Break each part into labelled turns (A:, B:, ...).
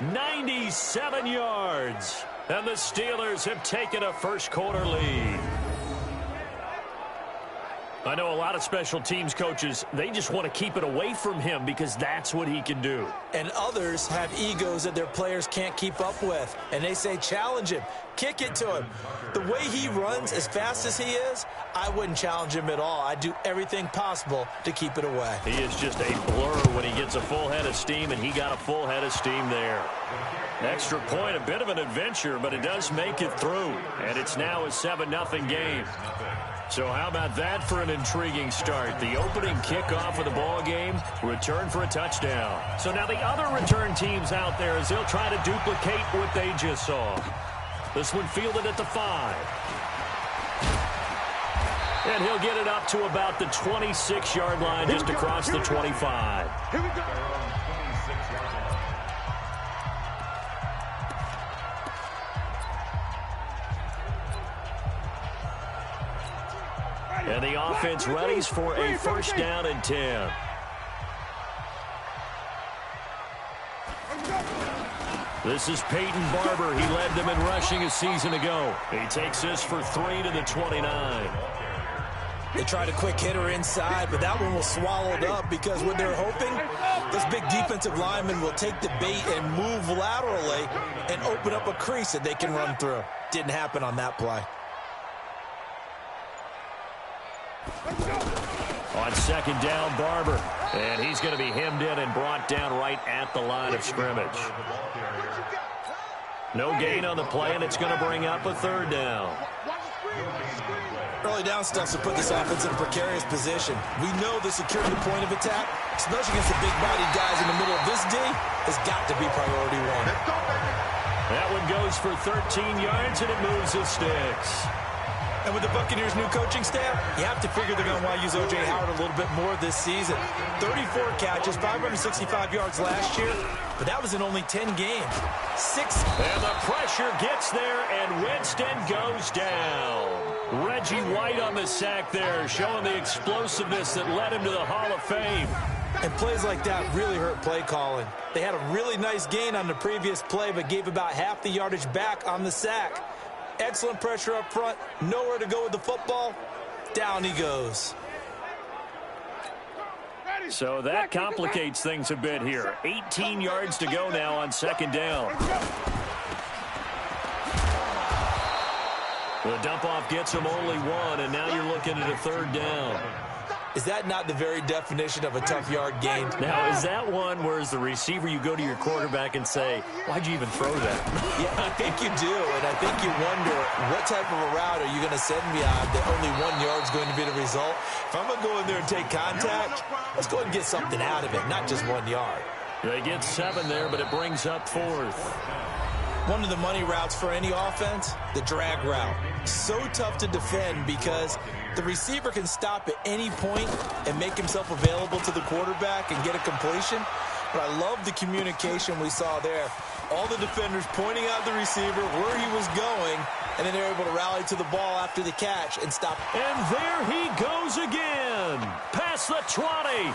A: 97 yards. And the Steelers have taken a first-quarter lead. I know a lot of special teams coaches, they just want to keep it away from him because that's what he can do.
B: And others have egos that their players can't keep up with. And they say, challenge him, kick it to him. The way he runs as fast as he is, I wouldn't challenge him at all. I'd do everything possible to keep it away. He
A: is just a blur when he gets a full head of steam, and he got a full head of steam there. Extra point, a bit of an adventure, but it does make it through. And it's now a 7-0 game. So how about that for an intriguing start? The opening kickoff of the ball game, return for a touchdown. So now the other return teams out there as they'll try to duplicate what they just saw. This one fielded at the 5. And he'll get it up to about the 26-yard line, just across the 25.
C: Here we go.
A: And the offense readies for a first down and 10. This is Peyton Barber. He led them in rushing a season ago. He takes this for 3 to the 29.
B: They tried a quick hitter inside, but that one was swallowed up because what they're hoping, this big defensive lineman will take the bait and move laterally and open up a crease that they can run through. Didn't happen on that play.
A: On second down, Barber. And he's going to be hemmed in and brought down right at the line of scrimmage. No gain on the play, and it's going to bring up a third down.
B: Early down stuff to put this offense in a precarious position. We know the securing the point of attack, especially against the big-bodied guys in the middle of this D, has got to be priority one.
A: That one goes for 13 yards, and it moves the sticks.
B: And with the Buccaneers' new coaching staff, you have to figure they're going to want to use O.J. Howard a little bit more this season. 34 catches, 565 yards last year, but that was in only 10 games.
A: And the pressure gets there, and Winston goes down. Reggie White on the sack there, showing the explosiveness that led him to the Hall of Fame.
B: And plays like that really hurt play calling. They had a really nice gain on the previous play, but gave about half the yardage back on the sack. Excellent pressure up front, nowhere to go with the football. Down he goes.
A: So that complicates things a bit here. 18 yards to go now on second down. The dump-off gets him only one, and now you're looking at a third down.
B: Is that not the very definition of a tough yard gain?
A: Now, is that one where as the receiver you go to your quarterback and say, why'd you even throw that?
B: Yeah, I think you do, and I think you wonder what type of a route are you going to send me on that only 1 yard's going to be the result? If I'm going to go in there and take contact, let's go ahead and get something out of it, not just 1 yard.
A: They get 7 there, but it brings up 4th.
B: One of the money routes for any offense, the drag route. So tough to defend because the receiver can stop at any point and make himself available to the quarterback and get a completion. But I love the communication we saw there. All the defenders pointing out the receiver, where he was going, and then they're able to rally to the ball after the catch and stop.
A: And there he goes again. Past the 20.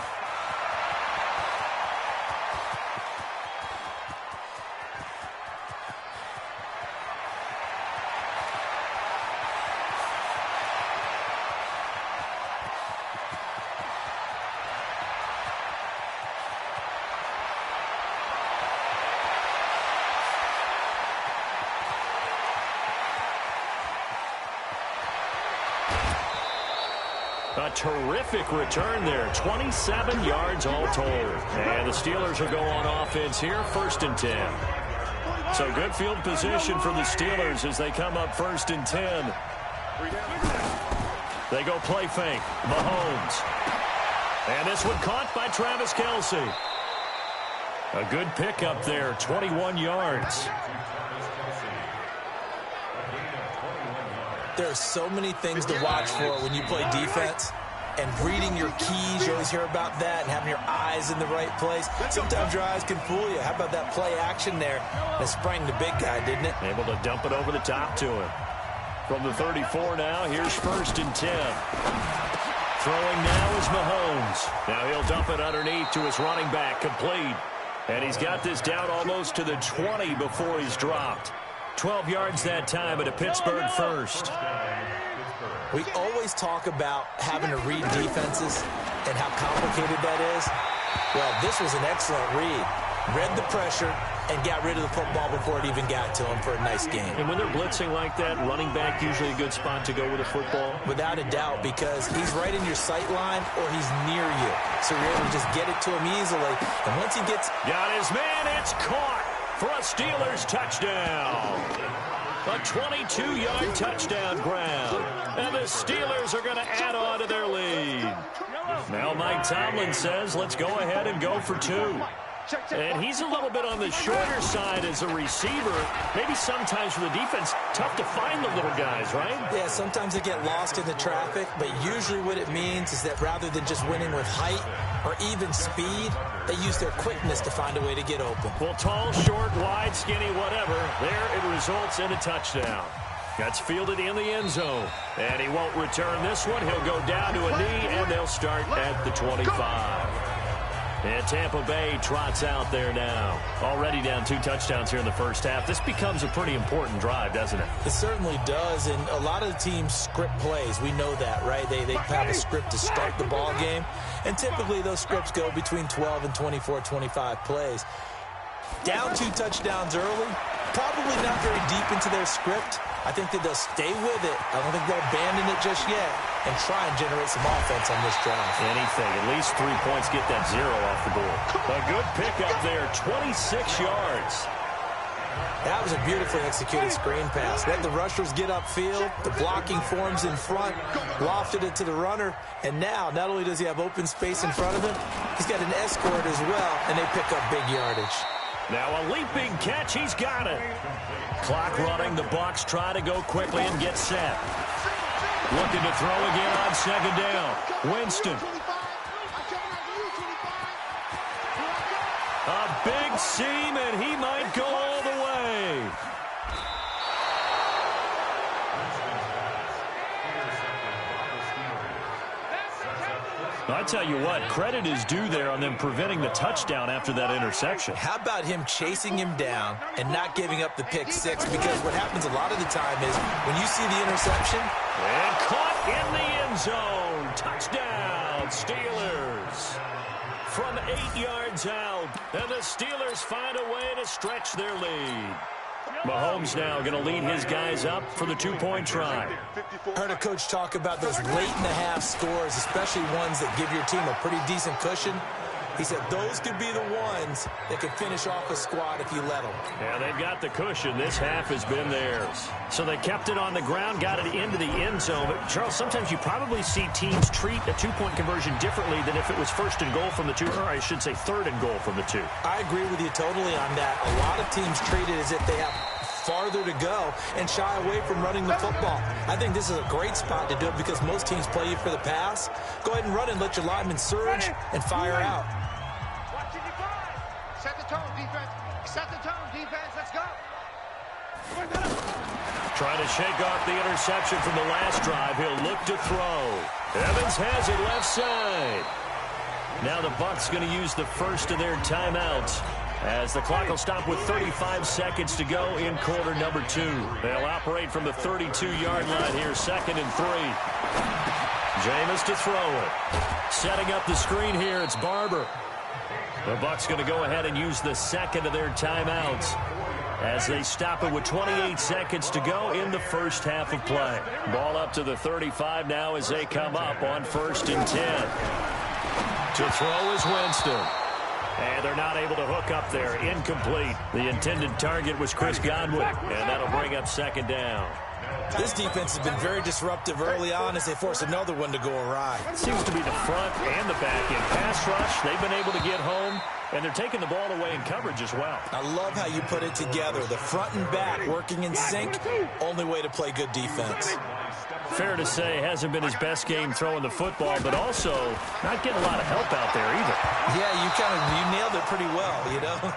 A: A terrific return there. 27 yards all told. And the Steelers will go on offense here, 1st and 10. So good field position for the Steelers as they come up 1st and 10. They go play fake. Mahomes. And this one caught by Travis Kelce. A good pickup there, 21 yards.
B: There are so many things to watch for when you play defense. And reading your keys, you always hear about that, and having your eyes in the right place. Sometimes your eyes can fool you. How about that play action there? That sprang the big guy, didn't it?
A: Able to dump it over the top to him. From the 34 now, here's 1st and 10. Throwing now is Mahomes. Now he'll dump it underneath to his running back, complete. And he's got this down almost to the 20 before he's dropped. 12 yards that time at a Pittsburgh first.
B: We always talk about having to read defenses and how complicated that is. Well, this was an excellent read. Read the pressure and got rid of the football before it even got to him for a nice game.
A: And when they're blitzing like that, running back usually a good spot to go with a football?
B: Without a doubt, because he's right in your sight line or he's near you. So you're able to just get it to him easily. And once he gets...
A: Got his man, it's caught for a Steelers touchdown. A 22-yard touchdown ground. And the Steelers are going to add on to their lead. Now Mike Tomlin says, let's go ahead and go for 2. And he's a little bit on the shorter side as a receiver. Maybe sometimes for the defense, tough to find the little guys, right?
B: Yeah, sometimes they get lost in the traffic, but usually what it means is that rather than just winning with height or even speed, they use their quickness to find a way to get open.
A: Well, tall, short, wide, skinny, whatever, there it results in a touchdown. That's fielded in the end zone. And he won't return this one. He'll go down to a knee, and they'll start at the 25. And Tampa Bay trots out there now. Already down 2 touchdowns here in the first half. This becomes a pretty important drive, doesn't it?
B: It certainly does, and a lot of the teams script plays. We know that, right? They have a script to start the ball game, and typically those scripts go between 12 and 24, 25 plays. Down 2 touchdowns early, probably not very deep into their script. I think that they'll stay with it. I don't think they'll abandon it just yet and try and generate some offense on this drive.
A: Anything. At least 3 points, get that 0 off the board. A good pickup there, 26 yards.
B: That was a beautifully executed screen pass. Let the rushers get upfield. The blocking forms in front. Lofted it to the runner. And now, not only does he have open space in front of him, he's got an escort as well, and they pick up big yardage.
A: Now a leaping catch. He's got it. Clock running. The Bucs try to go quickly and get set. Looking to throw again on second down. Winston. A big seam, and he might go all the way. I tell you what, credit is due there on them preventing the touchdown after that interception.
B: How about him chasing him down and not giving up the pick 6? Because what happens a lot of the time is when you see the interception.
A: And caught in the end zone. Touchdown, Steelers. From 8 yards out, and the Steelers find a way to stretch their lead. Mahomes now going to lead his guys up for the 2-point try.
B: I heard a coach talk about those late-in-the-half scores, especially ones that give your team a pretty decent cushion. He said those could be the ones that could finish off a squad if you let them.
A: Yeah, they've got the cushion. This half has been theirs. So they kept it on the ground, got it into the end zone. But, Charles, sometimes you probably see teams treat a 2-point conversion differently than if it was first and goal from the 2, or I should say third and goal from the 2.
B: I agree with you totally on that. A lot of teams treat it as if they have farther to go and shy away from running the football. I think this is a great spot to do it because most teams play you for the pass. Go ahead and run and let your linemen surge and fire out.
C: Set the tone, defense. Set the tone, defense. Let's go.
A: Trying to shake off the interception from the last drive. He'll look to throw. Evans has it left side. Now the Bucs going to use the first of their timeouts as the clock will stop with 35 seconds to go in quarter number 2. They'll operate from the 32-yard line here, 2nd and 3. Jameis to throw it. Setting up the screen here, it's Barber. The Bucs going to go ahead and use the second of their timeouts as they stop it with 28 seconds to go in the first half of play. Ball up to the 35 now as they come up on 1st and 10. To throw is Winston. And they're not able to hook up there. Incomplete. The intended target was Chris Godwin, and that'll bring up 2nd down.
B: This defense has been very disruptive early on as they force another one to go awry.
A: Seems to be the front and the back end. Pass rush, they've been able to get home, and they're taking the ball away in coverage as well.
B: I love how you put it together. The front and back working in sync, only way to play good defense.
A: Fair to say, hasn't been his best game throwing the football, but also not getting a lot of help out there either.
B: Yeah, you nailed it pretty well, you know.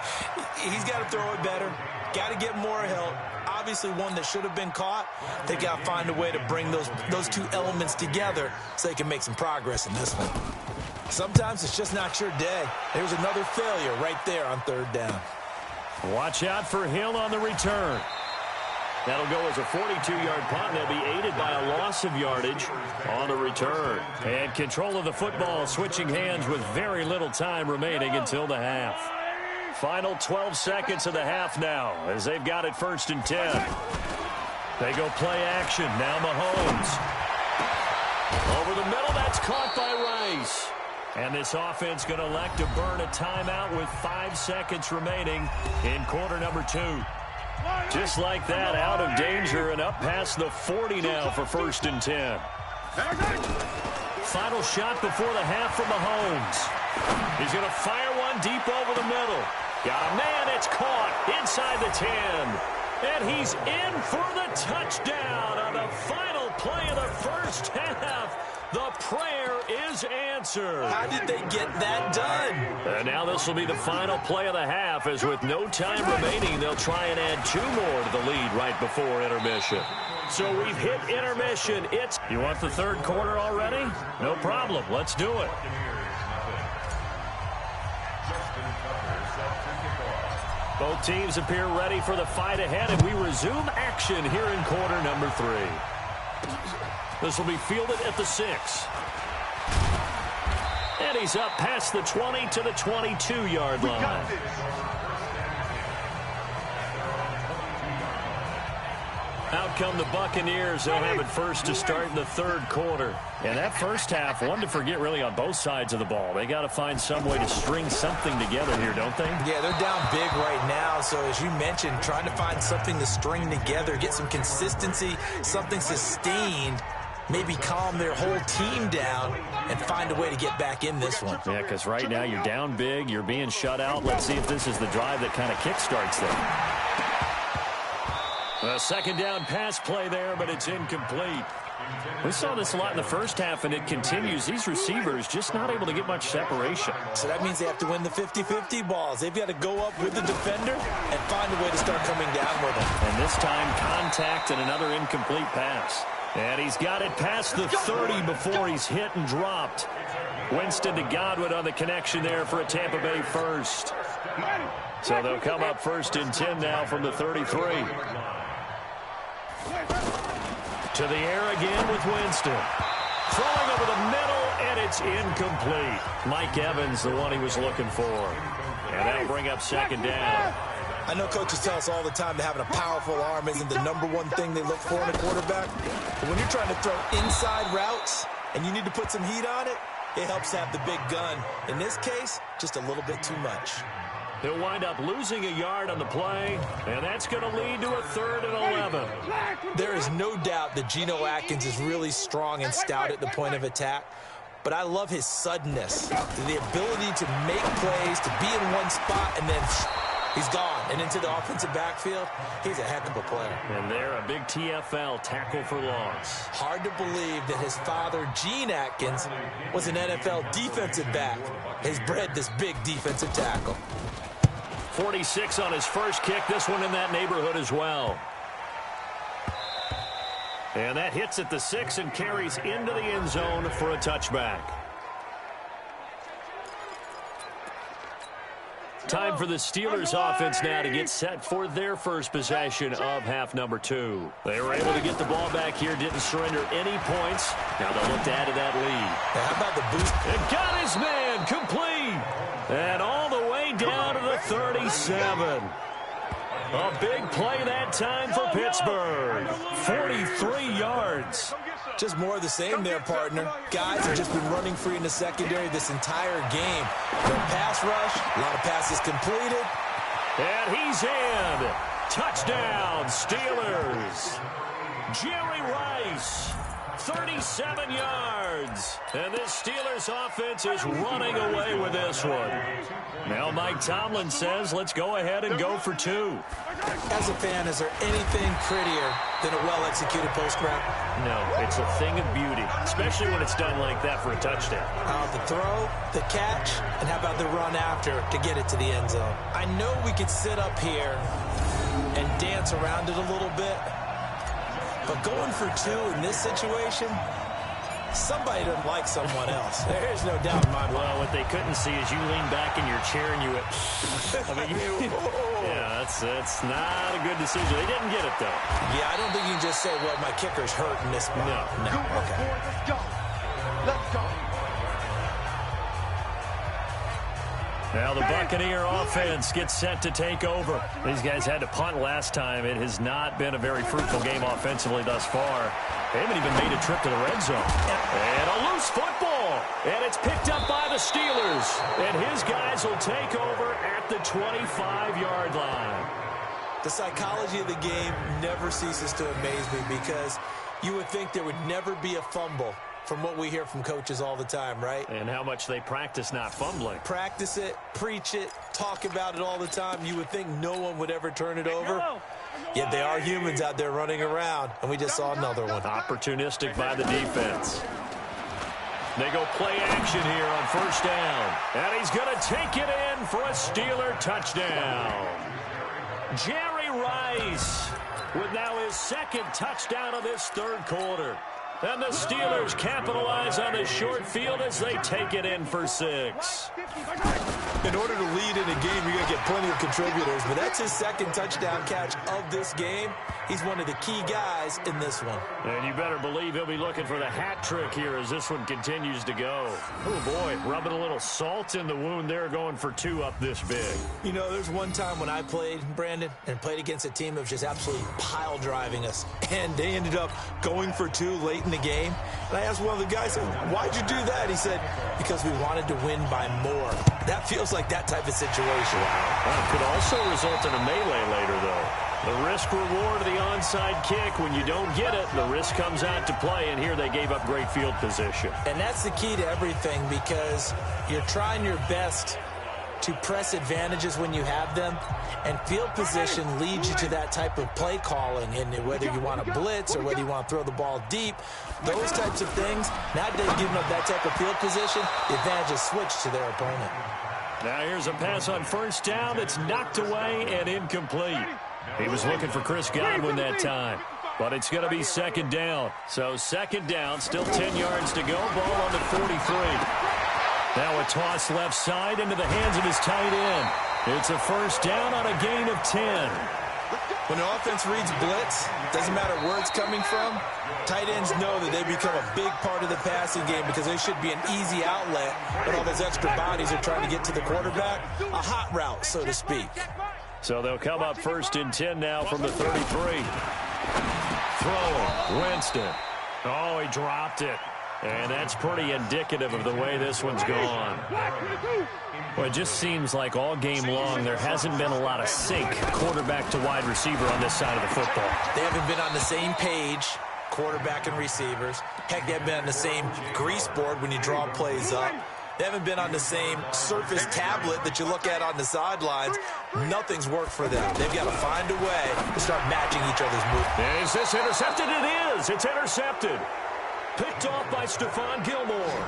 B: He's got to throw it better, got to get more help. Obviously one that should have been caught. They got to find a way to bring those two elements together so they can make some progress in this one. Sometimes it's just not your day. There's another failure right there on third down.
A: Watch out for Hill on the return. That'll go as a 42-yard punt. They'll be aided by a loss of yardage on the return. And control of the football, switching hands with very little time remaining until the half. Final 12 seconds of the half now as they've got it 1st and 10. They go play action. Now Mahomes. Over the middle, that's caught by Rice. And this offense going to elect to burn a timeout with 5 seconds remaining in quarter number 2. Just like that, out of danger and up past the 40 now for 1st and 10. Final shot before the half from Mahomes. He's going to fire one deep over the middle. Got a man, it's caught inside the 10. And he's in for the touchdown on the final play of the first half. The prayer is answered.
B: How did they get that done?
A: And now this will be the final play of the half, as with no time remaining, they'll try and add 2 more to the lead right before intermission. So we've hit intermission. You want the third quarter already? No problem. Let's do it. Both teams appear ready for the fight ahead, and we resume action here in quarter number 3. This will be fielded at the 6. And he's up past the 20 to the 22-yard line. Out come the Buccaneers. They'll have it first to start in the third quarter. And that first half, one to forget really on both sides of the ball. They got to find some way to string something together here, don't they?
B: Yeah, they're down big right now. So as you mentioned, trying to find something to string together, get some consistency, something sustained, maybe calm their whole team down and find a way to get back in this one.
A: Yeah, because right now you're down big, you're being shut out. Let's see if this is the drive that kind of kickstarts them. A second down pass play there, but it's incomplete. We saw this a lot in the first half, and it continues. These receivers just not able to get much separation.
B: So that means they have to win the 50-50 balls. They've got to go up with the defender and find a way to start coming down with them.
A: And this time, contact and another incomplete pass. And he's got it past the 30 before he's hit and dropped. Winston to Godwin on the connection there for a Tampa Bay first. So they'll come up 1st and 10 now from the 33. To the air again with Winston. Throwing over the middle, and it's incomplete. Mike Evans, the one he was looking for. And that'll bring up 2nd down.
B: I know coaches tell us all the time that having a powerful arm isn't the #1 thing they look for in a quarterback. But when you're trying to throw inside routes and you need to put some heat on it, it helps have the big gun. In this case, just a little bit too much.
A: He'll wind up losing a yard on the play, and that's going to lead to a 3rd and 11.
B: There is no doubt that Geno Atkins is really strong and stout at the point of attack, but I love his suddenness, the ability to make plays, to be in one spot, and then he's gone and into the offensive backfield. He's a heck of a player.
A: And there, a big TFL, tackle for loss.
B: Hard to believe that his father, Gene Atkins, was an NFL defensive back. He's bred this big defensive tackle.
A: 46 on his first kick. This one in that neighborhood as well. And that hits at the 6 and carries into the end zone for a touchback. Time for the Steelers offense now to get set for their first possession of half number 2. They were able to get the ball back here, didn't surrender any points. Now they'll look to add to that lead.
B: How about the boost?
A: And got his man complete. And all the way down to the 37. A big play that time for Pittsburgh. 43 yards.
B: Just more of the same there, partner. Guys have just been running free in the secondary this entire game. No pass rush, a lot of passes completed.
A: And he's in. Touchdown, Steelers. Jerry Rice, 37 yards. And this Steelers offense is running away with this one. Now Mike Tomlin says, let's go ahead and go for 2.
B: As a fan, is there anything prettier than a well-executed post route?
A: No, it's a thing of beauty, especially when it's done like that for a touchdown.
B: The throw, the catch, and how about the run after to get it to the end zone? I know we could sit up here and dance around it a little bit, but going for 2 in this situation, Somebody doesn't like someone else. There's no doubt in my mind.
A: Well, what they couldn't see is you lean back in your chair and you went, yeah, that's not a good decision. They didn't get it, though.
B: Yeah, I don't think you can just say, well, my kicker's hurt in this spot. No. Okay.
C: Let's go. Let's go.
A: Now the Buccaneer offense gets set to take over. These guys had to punt last time. It has not been a very fruitful game offensively thus far. They haven't even made a trip to the red zone. And a loose football. And it's picked up by the Steelers. And his guys will take over at the 25-yard line.
B: The psychology of the game never ceases to amaze me because you would think there would never be a fumble from what we hear from coaches all the time, right?
A: And how much they practice not fumbling.
B: Practice it, preach it, talk about it all the time. You would think no one would ever turn it over. Yet they are humans out there running around, and we just saw another one.
A: Opportunistic by the defense. They go play action here on first down. And he's going to take it in for a Steeler touchdown. Jerry Rice with now his second touchdown of this third quarter. And the Steelers capitalize on the short field as they take it in for 6.
B: In order to lead in a game, you're going to get plenty of contributors, but that's his second touchdown catch of this game. He's one of the key guys in this one.
A: And you better believe he'll be looking for the hat trick here as this one continues to go. Oh, boy, rubbing a little salt in the wound there, going for 2 up this big.
B: You know, there's one time when I played, Brandon, and played against a team that was just absolutely pile driving us, and they ended up going for 2 late in the game. And I asked one of the guys, why'd you do that? He said, because we wanted to win by more. That feels like that type of situation.
A: Well, it could also result in a melee later, though. The risk-reward of the onside kick, when you don't get it, the risk comes out to play, and here they gave up great field position.
B: And that's the key to everything because you're trying your best to press advantages when you have them, and field position leads you to that type of play calling, and whether you want to blitz or whether you want to throw the ball deep, those types of things, now they've given up that type of field position, the advantage is switched to their opponent.
A: Now here's a pass on first down that's knocked away and incomplete. He was looking for Chris Godwin that time, but it's going to be second down. So second down, still 10 yards to go, ball on the 43. Now a toss left side into the hands of his tight end. It's a first down on a gain of 10.
B: When an offense reads blitz, doesn't matter where it's coming from, tight ends know that they become a big part of the passing game because they should be an easy outlet, but all those extra bodies are trying to get to the quarterback. A hot route, so to speak.
A: So they'll come up first and 10 now from the 33. Throwing, Winston. Oh, he dropped it. And that's pretty indicative of the way this one's gone. Well, it just seems like all game long there hasn't been a lot of sync quarterback to wide receiver on this side of the football.
B: They haven't been on the same page, quarterback and receivers. Heck, they haven't been on the same grease board when you draw plays up. They haven't been on the same Surface tablet that you look at on the sidelines. Nothing's worked for them. They've got to find a way to start matching each other's movement.
A: Is this intercepted? It is. It's intercepted. Picked off by Stephon Gilmore.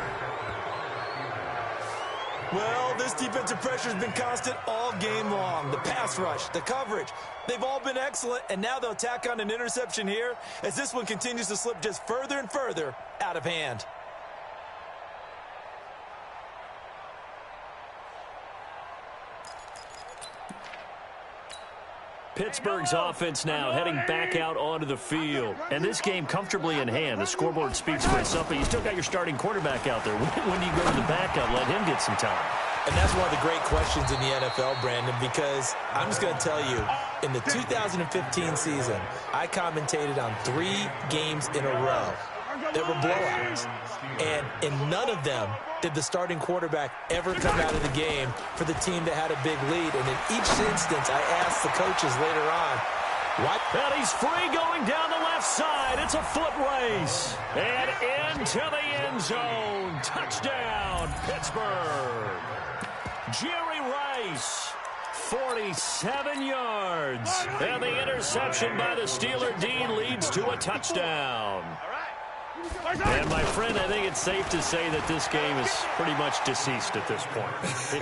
B: Well, this defensive pressure has been constant all game long. The pass rush, the coverage, they've all been excellent, and now they'll tack on an interception here as this one continues to slip just further and further out of hand.
A: Pittsburgh's offense now heading back out onto the field. And this game comfortably in hand. The scoreboard speaks for itself, but you still got your starting quarterback out there. When do you go to the backup, let him get some time?
B: And that's one of the great questions in the NFL, Brandon, because I'm just going to tell you, in the 2015 season, I commentated on 3 games in a row that were blowouts. And in none of them did the starting quarterback ever come out of the game for the team that had a big lead. And in each instance, I asked the coaches later on, what?
A: And he's free going down the left side. It's a foot race. And into the end zone. Touchdown, Pittsburgh. Jerry Rice, 47 yards. And the interception by the Steeler D leads to a touchdown. And, my friend, I think it's safe to say that this game is pretty much deceased at this point.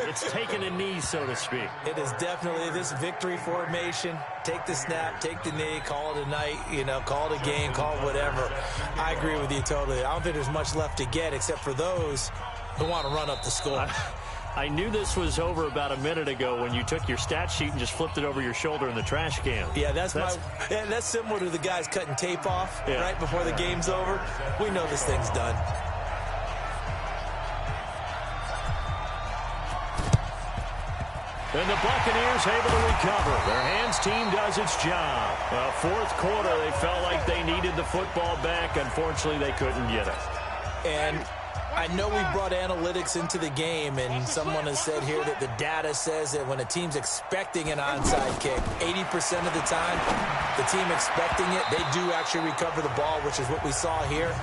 A: It's taken a knee, so to speak.
B: It is definitely this victory formation. Take the snap, take the knee, call it a night, call it a game, call it whatever. I agree with you totally. I don't think there's much left to get except for those who want to run up the score.
A: I knew this was over about a minute ago when you took your stat sheet and just flipped it over your shoulder in the trash can.
B: Yeah, that's similar to the guys cutting tape off right before the game's over. We know this thing's done.
A: And the Buccaneers able to recover. Their hands team does its job. Well, fourth quarter, they felt like they needed the football back. Unfortunately, they couldn't get it.
B: And I know we brought analytics into the game, and someone has said here that the data says that when a team's expecting an onside kick, 80% of the time, the team expecting it, they do actually recover the ball, which is what we saw here.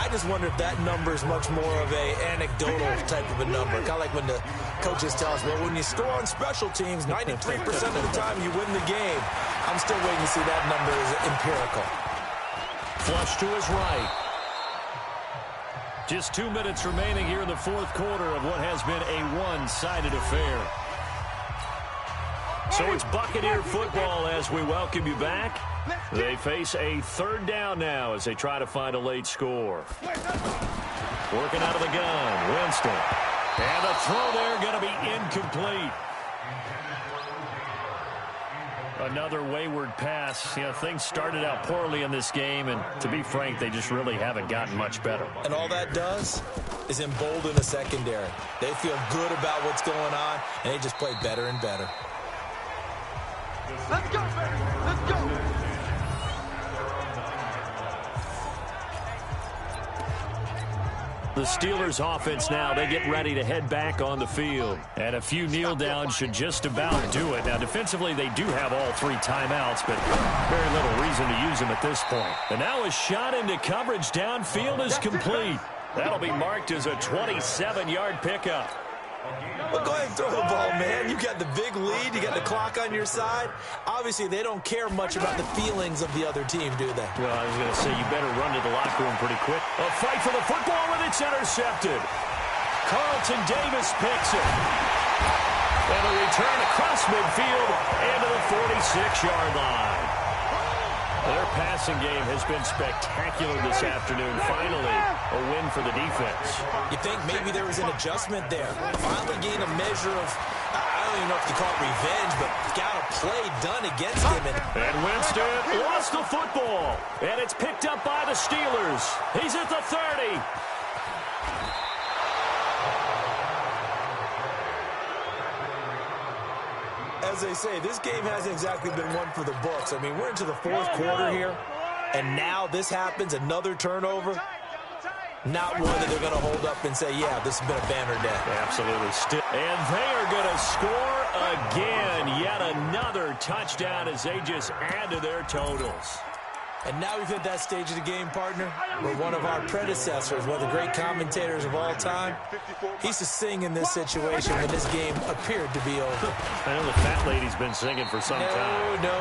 B: I just wonder if that number is much more of a anecdotal type of a number. Kind of like when the coaches tell us, well, when you score on special teams, 93% of the time you win the game. I'm still waiting to see that number is empirical.
A: Flush to his right. Just 2 minutes remaining here in the fourth quarter of what has been a one-sided affair. So it's Buccaneer football as we welcome you back. They face a third down now as they try to find a late score. Working out of the gun, Winston. And the throw there going to be incomplete. Another wayward pass. Things started out poorly in this game, and to be frank, they just really haven't gotten much better.
B: And all that does is embolden the secondary. They feel good about what's going on, and they just play better and better.
C: Let's go, baby. Let's go.
A: The Steelers offense now, they get ready to head back on the field. And a few kneel downs should just about do it. Now, defensively, they do have all 3 timeouts, but very little reason to use them at this point. And now a shot into coverage downfield is complete. That'll be marked as a 27-yard pickup.
B: Well, go ahead and throw the ball, man. You got the big lead. You got the clock on your side. Obviously, they don't care much about the feelings of the other team, do they?
A: Well, I was going to say, you better run to the locker room pretty quick. A fight for the football, and it's intercepted. Carlton Davis picks it. And a return across midfield and to the 46-yard line. Their passing game has been spectacular this afternoon. Finally, a win for the defense.
B: You think maybe there was an adjustment there. Finally gained a measure of, I don't even know if you call it revenge, but got a play done against him.
A: And Winston lost the football. And it's picked up by the Steelers. He's at the 30.
B: As they say, this game hasn't exactly been one for the books. I mean, we're into the fourth quarter here, and now this happens, another turnover. Not one that they're going to hold up and say, yeah, this has been a banner day.
A: Absolutely. And they are going to score again. Yet another touchdown as they just add to their totals.
B: And now we've hit that stage of the game, partner, where one of our predecessors, one of the great commentators of all time, he used to sing in this situation when this game appeared to be over.
A: I know the fat lady's been singing for some time.
B: No,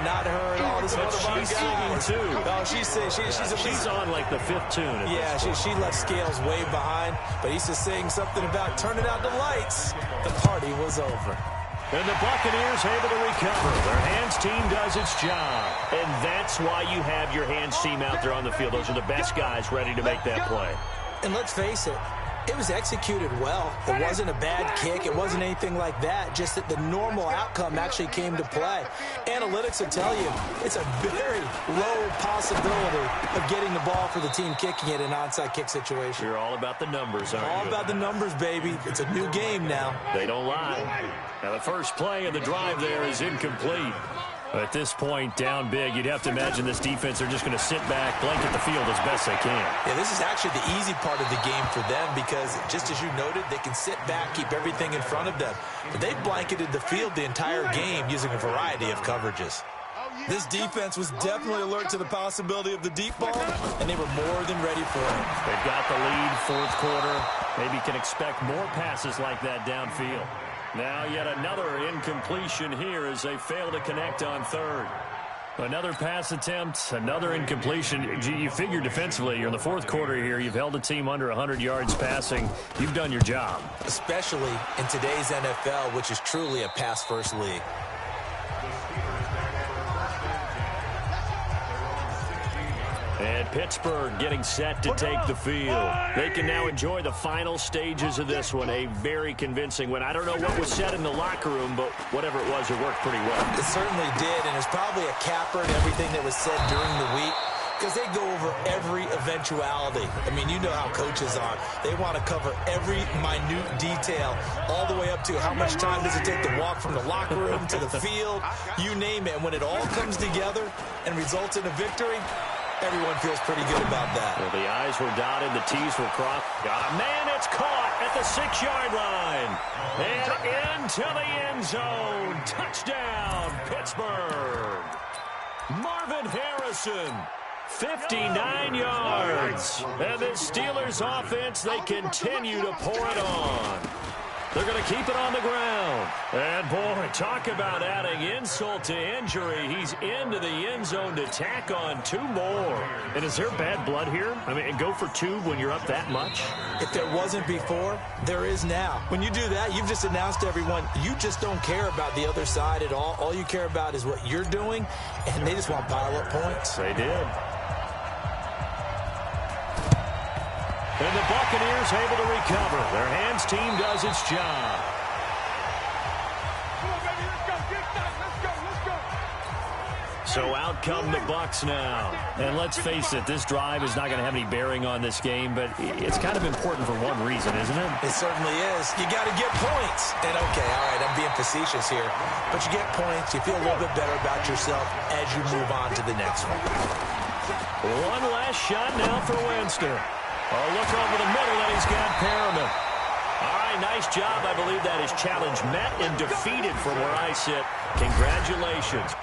B: not her at all. This
A: but she's singing, too.
B: Oh, she's
A: on like the 5th tune.
B: Yeah, she left Scales way behind, but he used to sing something about turning out the lights. The party was over.
A: And the Buccaneers able to recover. Their hands team does its job. And that's why you have your hands team out there on the field. Those are the best guys ready to make that play.
B: And let's face it, it was executed well. It wasn't a bad kick. It wasn't anything like that. Just that the normal outcome actually came to play. Analytics will tell you it's a very low possibility of getting the ball for the team kicking it in an onside kick situation.
A: You're all about the numbers, aren't you?
B: All about the numbers, baby. It's a new game now.
A: They don't lie. Now, the first play of the drive there is incomplete. At this point, down big, you'd have to imagine this defense are just going to sit back, blanket the field as best they can.
B: Yeah, this is actually the easy part of the game for them because, just as you noted, they can sit back, keep everything in front of them. But they've blanketed the field the entire game using a variety of coverages. This defense was definitely alert to the possibility of the deep ball, and they were more than ready for it.
A: They've got the lead, fourth quarter. Maybe can expect more passes like that downfield. Now yet another incompletion here as they fail to connect on third. Another pass attempt, another incompletion. You figure defensively, you're in the fourth quarter here. You've held a team under 100 yards passing. You've done your job.
B: Especially in today's NFL, which is truly a pass-first league.
A: And Pittsburgh getting set to take the field. They can now enjoy the final stages of this one. A very convincing one. I don't know what was said in the locker room, but whatever it was, it worked pretty well.
B: It certainly did, and it's probably a capper to everything that was said during the week, because they go over every eventuality. I mean, you know how coaches are. They want to cover every minute detail, all the way up to how much time does it take to walk from the locker room to the field, you name it. And when it all comes together and results in a victory, everyone feels pretty good about that.
A: Well, the I's were dotted, the T's were crossed. Man, it's caught at the 6-yard line. And into the end zone. Touchdown, Pittsburgh. Marvin Harrison, 59 yards. And the Steelers offense, they continue to pour it on. They're going to keep it on the ground. And, boy, talk about adding insult to injury. He's into the end zone to tack on 2 more. And is there bad blood here? I mean, go for 2 when you're up that much?
B: If there wasn't before, there is now. When you do that, you've just announced to everyone, you just don't care about the other side at all. All you care about is what you're doing, and they just want to pile up points.
A: They did. And the Buccaneers able to recover. Their hands team does its job.
C: Come on, baby, let's go. Get that. Let's go.
A: So out come the Bucs now. And let's face it, this drive is not going to have any bearing on this game, but it's kind of important for one reason, isn't it?
B: It certainly is. You got to get points. And, okay, all right, I'm being facetious here. But you get points, you feel a little bit better about yourself as you move on to the next one.
A: One last shot now for Winston. Oh, look over the middle, and he's got Perriman. All right, nice job. I believe that is challenge met and defeated from where I sit. Congratulations.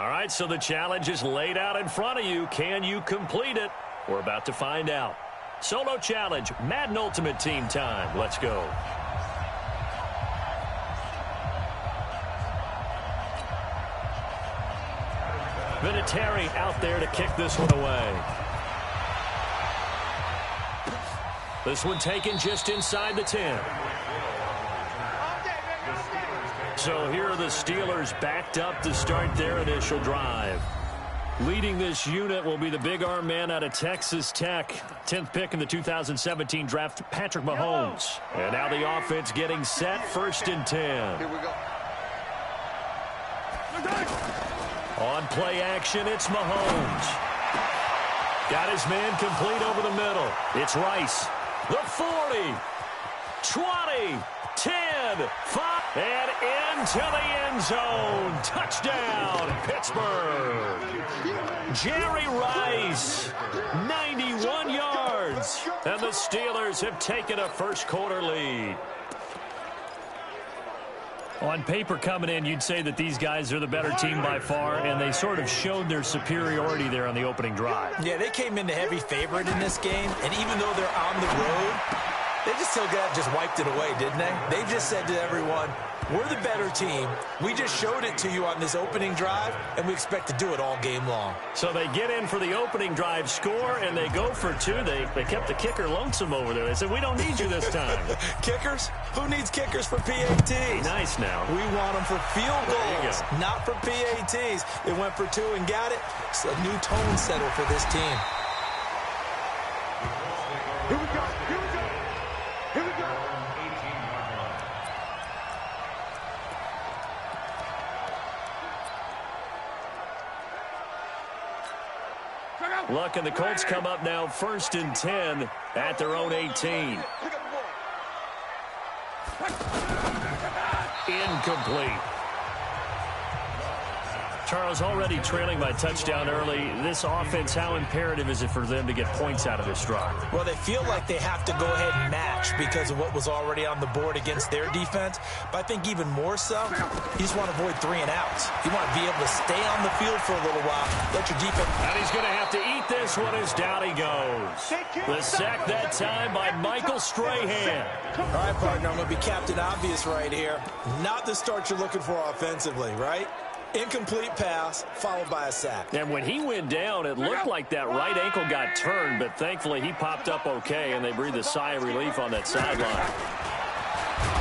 A: All right, so the challenge is laid out in front of you. Can you complete it? We're about to find out. Solo challenge, Madden Ultimate Team time. Let's go. Vinatieri out there to kick this one away. This one taken just inside the 10. So here are the Steelers backed up to start their initial drive. Leading this unit will be the big arm man out of Texas Tech. 10th pick in the 2017 draft, Patrick Mahomes. And now the offense getting set, 1st and 10.
C: Here we go.
A: On play action, it's Mahomes. Got his man complete over the middle. It's Rice. The 40, 20, 10, 5, and into the end zone. Touchdown, Pittsburgh. Jerry Rice, 91 yards. And the Steelers have taken a first quarter lead. On paper coming in, you'd say that these guys are the better team by far, and they sort of showed their superiority there on the opening drive.
B: Yeah, they came in the heavy favorite in this game, and even though they're on the road, they just still just wiped it away, didn't they? They just said to everyone, we're the better team. We just showed it to you on this opening drive, and we expect to do it all game long.
A: So they get in for the opening drive score, and they go for two. They kept the kicker lonesome over there. They said, we don't need you this time.
B: Kickers? Who needs kickers for PATs?
A: Nice now.
B: We want them for field goals, not for PATs. They went for two and got it. It's a new tone setter for this team.
C: Here we go. Here we go. Here we go.
A: Luck, and the Colts come up now 1st and 10 at their own 18. Incomplete. Charles, already trailing by touchdown early. This offense, how imperative is it for them to get points out of this drive?
B: Well, they feel like they have to go ahead and match because of what was already on the board against their defense. But I think even more so, you just want to avoid 3 and outs. You want to be able to stay on the field for a little while, let your defense...
A: And he's going to have to eat this one as down he goes. The sack that time by Michael Strahan.
B: All right, partner, I'm going to be Captain Obvious right here. Not the start you're looking for offensively, right? Incomplete pass, followed by a sack.
A: And when he went down, it looked like that right ankle got turned, but thankfully he popped up okay, and they breathed a sigh of relief on that sideline.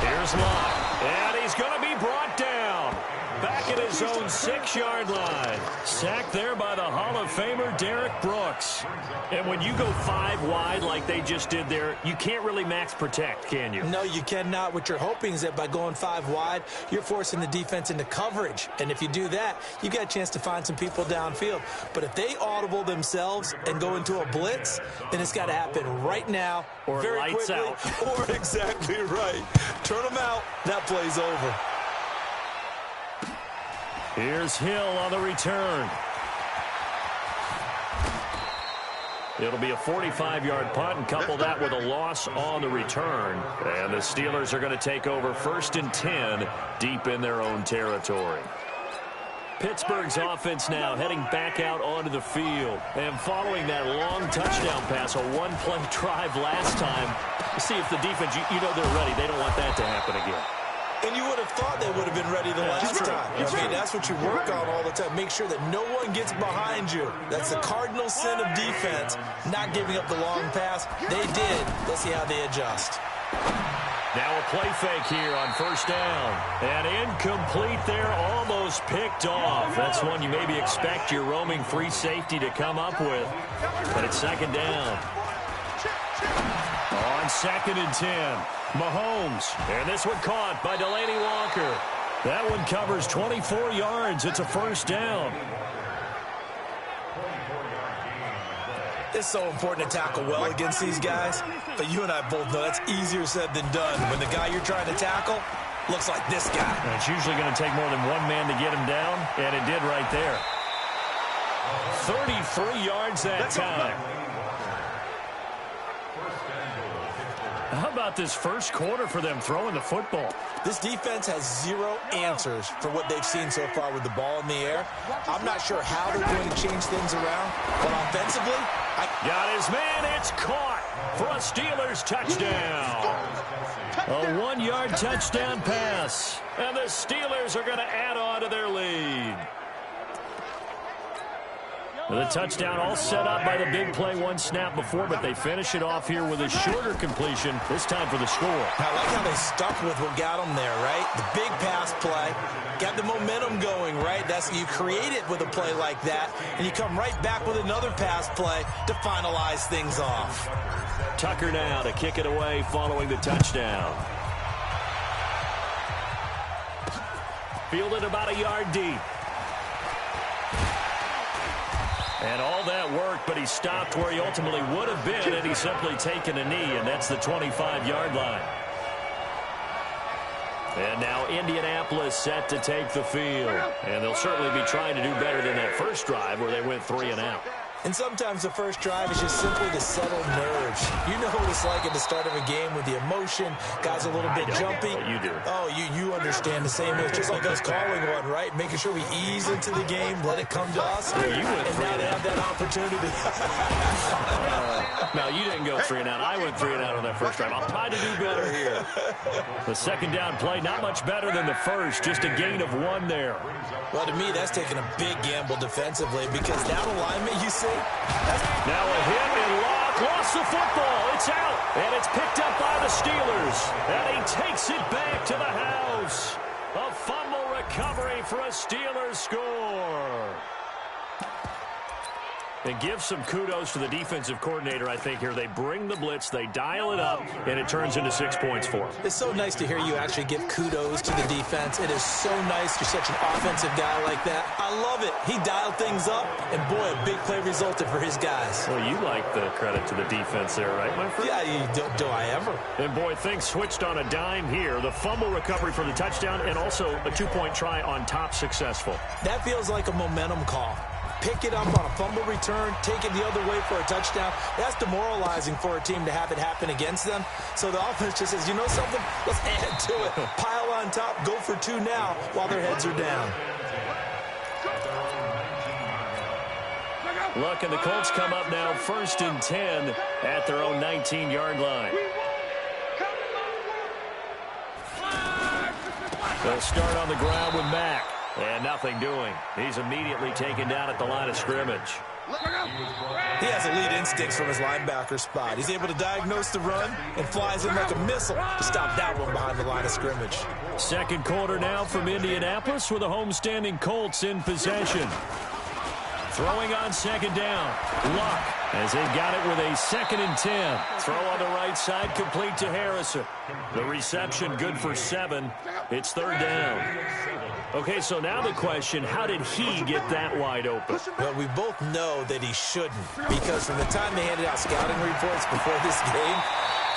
A: Here's Locke, and he's going to be brought down. Back at his own 6-yard line. Sacked there by the Hall of Famer Derek Brooks. And when you go 5 wide like they just did there, you can't really max protect, can you?
B: No, you cannot. What you're hoping is that by going 5 wide, you're forcing the defense into coverage. And if you do that, you got a chance to find some people downfield. But if they audible themselves and go into a blitz, then it's got to happen right now,
A: or
B: very
A: lights
B: quickly,
A: out.
B: Or exactly right. Turn them out. That play's over.
A: Here's Hill on the return. It'll be a 45-yard punt, and couple that with a loss on the return. And the Steelers are going to take over 1st and 10 deep in their own territory. Pittsburgh's offense now heading back out onto the field. And following that long touchdown pass, a one-play drive last time, see if the defense, you know they're ready. They don't want that to happen again.
B: And you would have thought they would have been ready the last time. I mean, that's what you work on all the time. Make sure that no one gets behind you. That's the cardinal sin of defense, not giving up the long pass. They did. Let's see how they adjust.
A: Now a play fake here on 1st down. And incomplete there, almost picked off. That's one you maybe expect your roaming free safety to come up with. But it's 2nd down. On 2nd and 10. Mahomes, and this one caught by Delaney Walker. That one covers 24 yards. It's a 1st down.
B: It's so important to tackle well against these guys, but you and I both know that's easier said than done when the guy you're trying to tackle looks like this guy.
A: And it's usually going to take more than one man to get him down, and it did right there. 33 yards that time. How about this first quarter for them throwing the football?
B: This defense has zero answers for what they've seen so far with the ball in the air. I'm not sure how they're going to change things around, but offensively,
A: got his man. It's caught for a Steelers touchdown. A 1-yard touchdown pass. And the Steelers are going to add on to their lead. The touchdown all set up by the big play one snap before, but they finish it off here with a shorter completion, this time for the score.
B: I like how they stuck with what got them there, right? The big pass play, got the momentum going, right? You create it with a play like that, and you come right back with another pass play to finalize things off.
A: Tucker now to kick it away following the touchdown. Fielded about a yard deep. And all that worked, but he stopped where he ultimately would have been had he simply taken a knee, and that's the 25-yard line. And now Indianapolis set to take the field. And they'll certainly be trying to do better than that first drive where they went 3 and out.
B: And sometimes the first drive is just simply to settle nerves. You know what it's like at the start of a game with the emotion. Guys a little bit jumpy.
A: You do.
B: Oh, you understand the same way. It's just like us calling one, right? Making sure we ease into the game, let it come to us.
A: Well, you went
B: and now they have that opportunity.
A: No, you didn't go 3 and out. I went 3 and out on that first drive. I'll try to do better here. The second down play, not much better than the first. Just a gain of 1 there.
B: Well, to me, that's taking a big gamble defensively because that alignment, you see,
A: now a hit and Locke lost the football. It's out, and it's picked up by the Steelers. And he takes it back to the house. A fumble recovery for a Steelers score. And give some kudos to the defensive coordinator, I think, here. They bring the blitz, they dial it up, and it turns into 6 points for them.
B: It's so nice to hear you actually give kudos to the defense. It is so nice. You're such an offensive guy like that. I love it. He dialed things up, and boy, a big play resulted for his guys.
A: Well, you like the credit to the defense there, right, my friend?
B: Yeah, do I ever?
A: And boy, things switched on a dime here. The fumble recovery for the touchdown, and also a 2-point try on top successful.
B: That feels like a momentum call. Pick it up on a fumble return, take it the other way for a touchdown. That's demoralizing for a team to have it happen against them. So the offense just says, you know something? Let's add to it. Pile on top, go for 2 now while their heads are down.
A: Look, and the Colts come up now 1st and 10 at their own 19-yard line. They'll start on the ground with Mack. And nothing doing. He's immediately taken down at the line of scrimmage.
B: He has elite instincts from his linebacker spot. He's able to diagnose the run and flies in like a missile to stop that one behind the line of scrimmage.
A: Second quarter now from Indianapolis with the homestanding Colts in possession. Throwing on second down. Luck as they've got it with a 2nd and 10. Throw on the right side, complete to Harrison. The reception good for 7. It's 3rd down. Okay, so now the question, how did he get that wide open?
B: Well, we both know that he shouldn't, because from the time they handed out scouting reports before this game,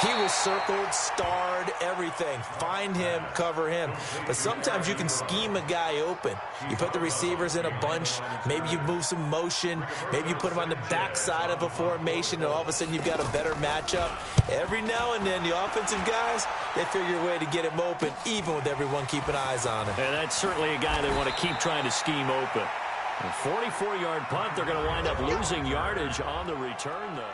B: he was circled, starred, everything. Find him, cover him. But sometimes you can scheme a guy open. You put the receivers in a bunch. Maybe you move some motion. Maybe you put them on the backside of a formation, and all of a sudden you've got a better matchup. Every now and then, the offensive guys, they figure a way to get him open, even with everyone keeping eyes on him.
A: And that's certainly a guy they want to keep trying to scheme open. A 44-yard punt. They're going to wind up losing yardage on the return, though.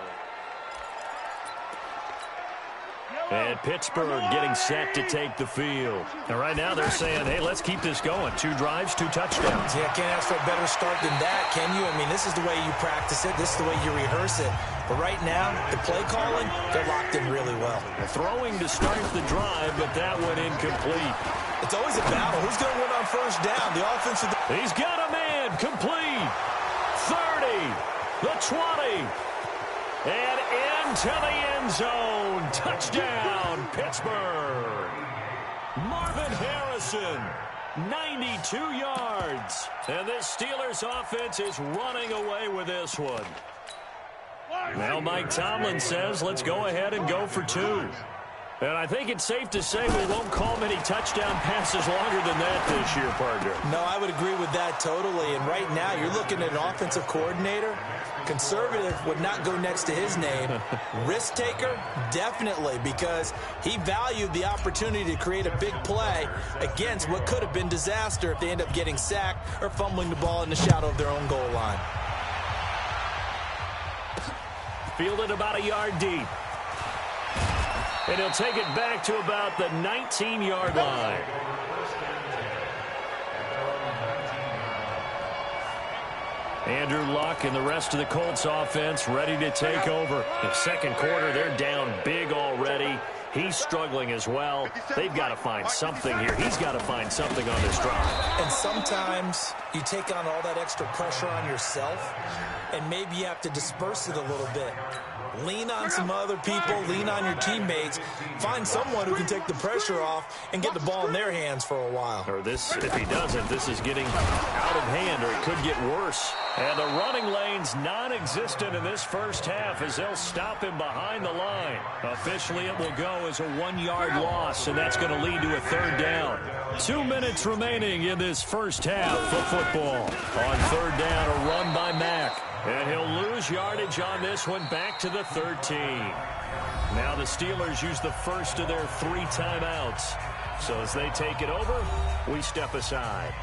A: And Pittsburgh getting set to take the field. And right now they're saying, hey, let's keep this going. 2 drives, 2 touchdowns.
B: Yeah, can't ask for a better start than that, can you? I mean, this is the way you practice it. This is the way you rehearse it. But right now, the play calling, they're locked in really well.
A: Throwing to start the drive, but that went incomplete.
B: It's always a battle. Who's going to win on first down? The offense.
A: He's got a man. Complete. 30. The 20. And into the end zone. Touchdown, Pittsburgh. Marvin Harrison, 92 yards. And this Steelers offense is running away with this one. Now Mike Tomlin says, let's go ahead and go for 2. And I think it's safe to say we won't call many touchdown passes longer than that this year, partner.
B: No, I would agree with that totally. And right now, you're looking at an offensive coordinator. Conservative would not go next to his name. Risk taker, definitely, because he valued the opportunity to create a big play against what could have been disaster if they end up getting sacked or fumbling the ball in the shadow of their own goal line.
A: Fielded about a yard deep. And he'll take it back to about the 19-yard line. Andrew Luck and the rest of the Colts offense ready to take over. The second quarter, they're down big already. He's struggling as well. They've got to find something here. He's got to find something on this drive.
B: And sometimes you take on all that extra pressure on yourself, and maybe you have to disperse it a little bit. Lean on some other people, lean on your teammates, find someone who can take the pressure off and get the ball in their hands for a while.
A: Or this, if he doesn't, this is getting out of hand, or it could get worse. And the running lane's non-existent in this first half as they'll stop him behind the line. Officially, it will go as a 1-yard loss, and that's going to lead to a third down. 2 minutes remaining in this first half of football. On third down, a run by Mack. And he'll lose yardage on this one, back to the 13. Now the Steelers use the first of their 3 timeouts. So as they take it over, we step aside.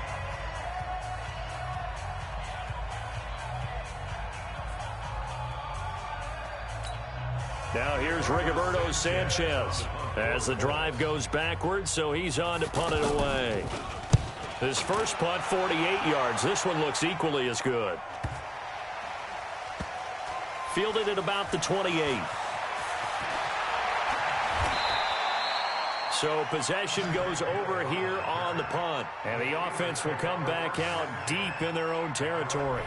A: Now here's Rigoberto Sanchez as the drive goes backwards, so he's on to punt it away. His first punt, 48 yards. This one looks equally as good. Fielded at about the 28. So possession goes over here on the punt. And the offense will come back out deep in their own territory.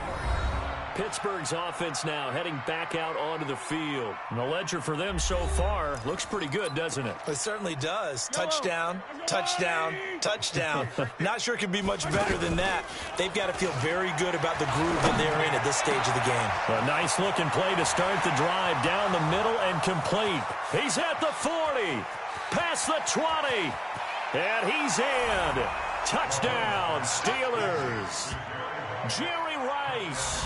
A: Pittsburgh's offense now heading back out onto the field. And the ledger for them so far looks pretty good, doesn't it?
B: It certainly does. Touchdown, touchdown, touchdown. Not sure it could be much better than that. They've got to feel very good about the groove that they're in at this stage of the game.
A: A nice looking play to start the drive down the middle and complete. He's at the 40, past the 20, and he's in. Touchdown, Steelers. Jerry Rice.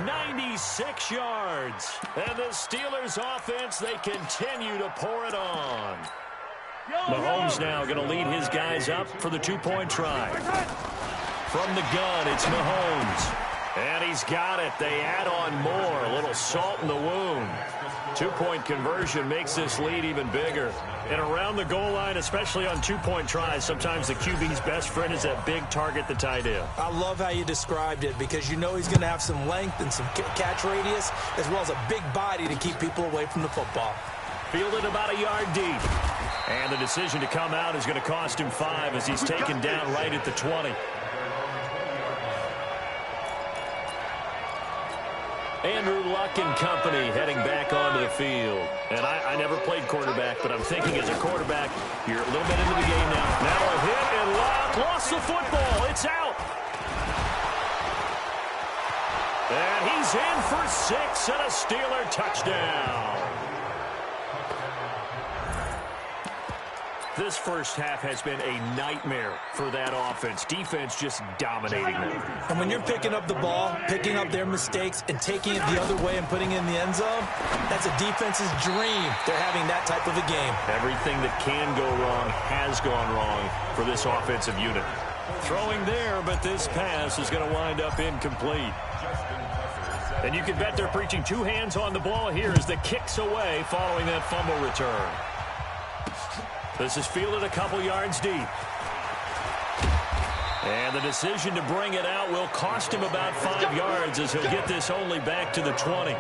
A: 96 yards. And the Steelers offense, they continue to pour it on. Mahomes now going to lead his guys up for the 2-point try. From the gun, it's Mahomes. And he's got it. They add on more. A little salt in the wound. 2-point conversion makes this lead even bigger. And around the goal line, especially on 2-point tries, sometimes the QB's best friend is that big target, the tight end.
B: I love how you described it, because you know he's going to have some length and some catch radius, as well as a big body to keep people away from the football.
A: Fielded about a yard deep. And the decision to come out is going to cost him 5 as he's taken down right at the 20. Andrew Luck and company heading back onto the field. And I never played quarterback, but I'm thinking as a quarterback, you're a little bit into the game now. Now a hit, and Luck lost the football. It's out. And he's in for 6 and a Steeler touchdown. This first half has been a nightmare for that offense. Defense just dominating them.
B: And when you're picking up the ball, picking up their mistakes, and taking it the other way and putting it in the end zone, that's a defense's dream. They're having that type of a game.
A: Everything that can go wrong has gone wrong for this offensive unit. Throwing there, but this pass is going to wind up incomplete. And you can bet they're preaching 2 hands on the ball here as the kick's away following that fumble return. This is fielded a couple yards deep. And the decision to bring it out will cost him about 5 yards as he'll get this only back to the 20.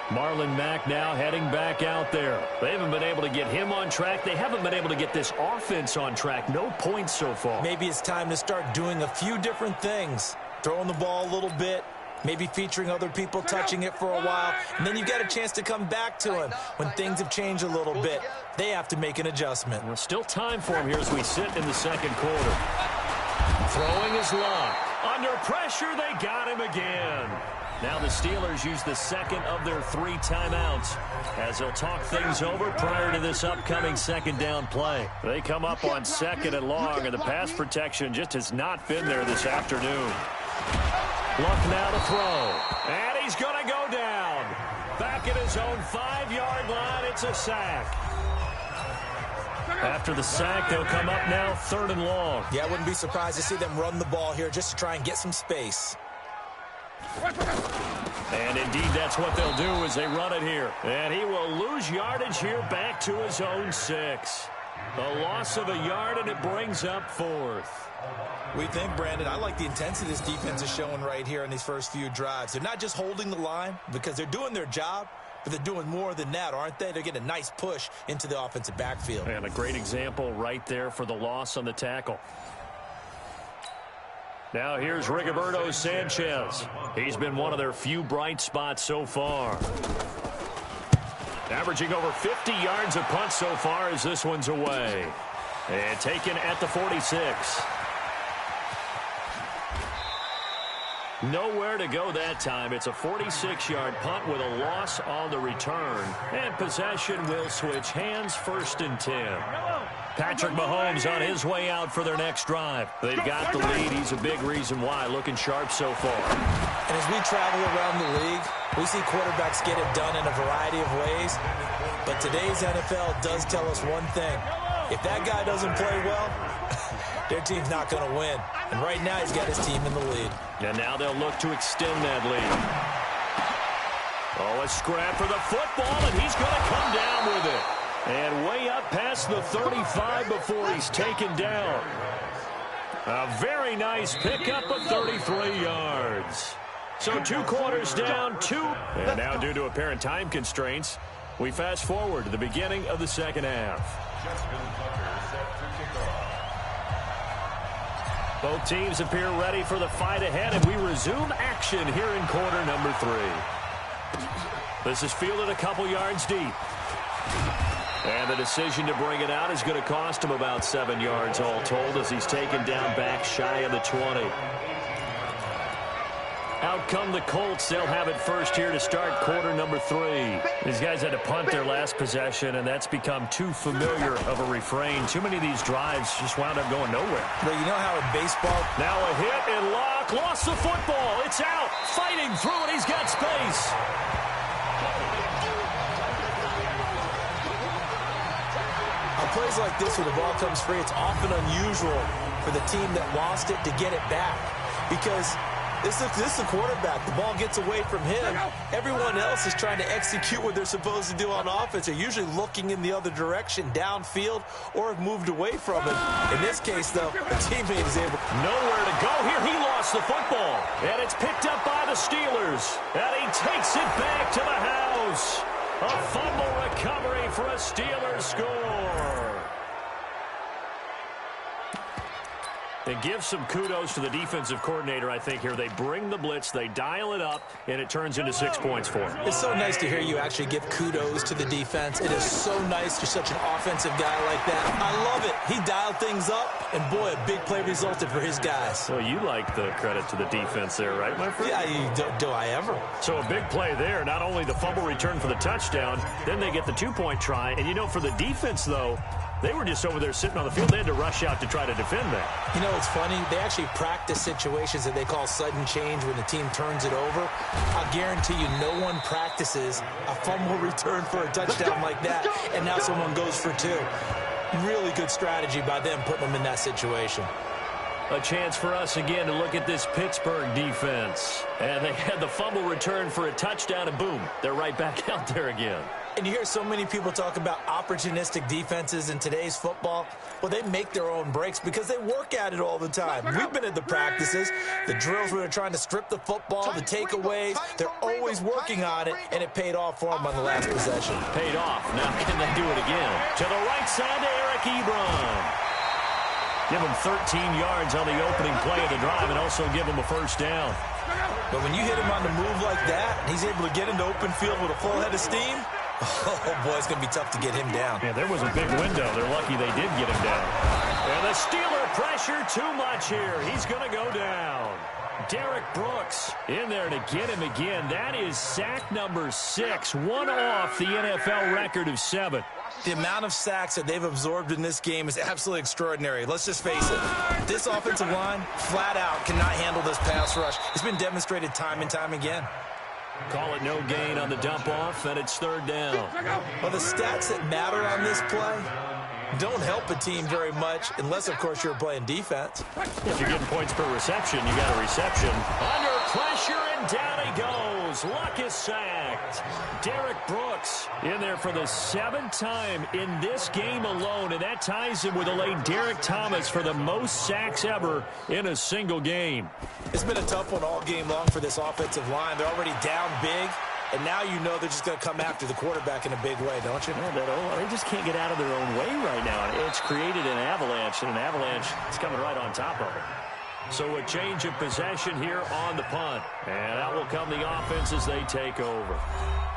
A: Marlon Mack now heading back out there. They haven't been able to get him on track. They haven't been able to get this offense on track. No points so far.
B: Maybe it's time to start doing a few different things. Throwing the ball a little bit. Maybe featuring other people touching it for a while. And then you get a chance to come back to him when things have changed a little bit. They have to make an adjustment.
A: Well, still time for him here as we sit in the second quarter. Throwing is Luck. Under pressure, they got him again. Now the Steelers use the second of their 3 timeouts as they'll talk things over prior to this upcoming second down play. They come up on 2nd and long, and the pass protection just has not been there this afternoon. Luck now to throw. And he's going to go down. Back at his own 5-yard line, it's a sack. After the sack, they'll come up now 3rd and long.
B: Yeah, I wouldn't be surprised to see them run the ball here just to try and get some space.
A: And indeed, that's what they'll do as they run it here. And he will lose yardage here back to his own 6. A loss of a yard, and it brings up 4th.
B: We think, Brandon, I like the intensity this defense is showing right here in these first few drives. They're not just holding the line because they're doing their job, but they're doing more than that, aren't they? They're getting a nice push into the offensive backfield.
A: And a great example right there for the loss on the tackle. Now here's Rigoberto Sanchez. He's been one of their few bright spots so far. Averaging over 50 yards a punt so far as this one's away. And taken at the 46. Nowhere to go that time. It's a 46-yard punt with a loss on the return. And possession will switch hands, 1st and 10. Patrick Mahomes on his way out for their next drive. They've got the lead. He's a big reason why. Looking sharp so far.
B: And as we travel around the league, we see quarterbacks get it done in a variety of ways. But today's NFL does tell us one thing. If that guy doesn't play well, their team's not going to win. And right now, he's got his team in the lead.
A: And now they'll look to extend that lead. Oh, a scrap for the football, and he's going to come down with it. And way up past the 35 before he's taken down. A very nice pickup of 33 yards. So 2 quarters down, 2. And now due to apparent time constraints, we fast forward to the beginning of the second half. Both teams appear ready for the fight ahead, and we resume action here in quarter number 3. This is fielded a couple yards deep. And the decision to bring it out is going to cost him about 7 yards all told as he's taken down back shy of the 20. Out come the Colts. They'll have it first here to start quarter number 3. These guys had to punt their last possession, and that's become too familiar of a refrain. Too many of these drives just wound up going nowhere.
B: But you know how in baseball...
A: Now a hit and Locke lost the football. It's out. Fighting through it. He's got space.
B: On plays like this where the ball comes free, it's often unusual for the team that lost it to get it back. Because... This is the quarterback. The ball gets away from him. Everyone else is trying to execute what they're supposed to do on offense. They're usually looking in the other direction, downfield, or have moved away from it. In this case, though, the teammate is able...
A: Nowhere to go here. He lost the football. And it's picked up by the Steelers. And he takes it back to the house. A fumble recovery for a Steelers score. And give some kudos to the defensive coordinator, I think, here. They bring the blitz, they dial it up, and it turns into 6 points for them.
B: It's so nice to hear you actually give kudos to the defense. It is so nice you're such an offensive guy like that. I love it. He dialed things up, and boy, a big play resulted for his guys.
A: Well, you like the credit to the defense there, right, my friend?
B: Yeah, do I ever?
A: So a big play there. Not only the fumble return for the touchdown, then they get the 2-point try. And, you know, for the defense, though, they were just over there sitting on the field. They had to rush out to try to defend that.
B: You know, it's funny. They actually practice situations that they call sudden change when the team turns it over. I'll guarantee you no one practices a fumble return for a touchdown like that, and now someone goes for 2. Really good strategy by them putting them in that situation.
A: A chance for us again to look at this Pittsburgh defense. And they had the fumble return for a touchdown, and boom, they're right back out there again.
B: And you hear so many people talk about opportunistic defenses in today's football. Well, they make their own breaks because they work at it all the time. We've been at the practices, the drills where they're trying to strip the football, the takeaways. They're always working on it, and it paid off for them on the last possession.
A: Paid off. Now can they do it again? To the right side to Eric Ebron. Give him 13 yards on the opening play of the drive and also give him a first down.
B: But when you hit him on the move like that, and he's able to get into open field with a full head of steam, oh, boy, it's going to be tough to get him down.
A: Yeah, there was a big window. They're lucky they did get him down. And the Steeler pressure too much here. He's going to go down. Derek Brooks in there to get him again. That is sack number 6, one off the NFL record of 7.
B: The amount of sacks that they've absorbed in this game is absolutely extraordinary. Let's just face it. This offensive line, flat out, cannot handle this pass rush. It's been demonstrated time and time again.
A: Call it no gain on the dump-off, and it's 3rd down.
B: Well, the stats that matter on this play don't help a team very much, unless, of course, you're playing defense.
A: If you're getting points per reception, you got a reception. Under pressure, and down he goes. Luck is sacked. Derek Brooks in there for the 7th time in this game alone, and that ties him with a late Derek Thomas for the most sacks ever in a single game.
B: It's been a tough one all game long for this offensive line. They're already down big. And now you know they're just going to come after the quarterback in a big way, don't you?
A: Yeah, they just can't get out of their own way right now. It's created an avalanche, and an avalanche is coming right on top of it. So a change of possession here on the punt. And out will come the offense as they take over.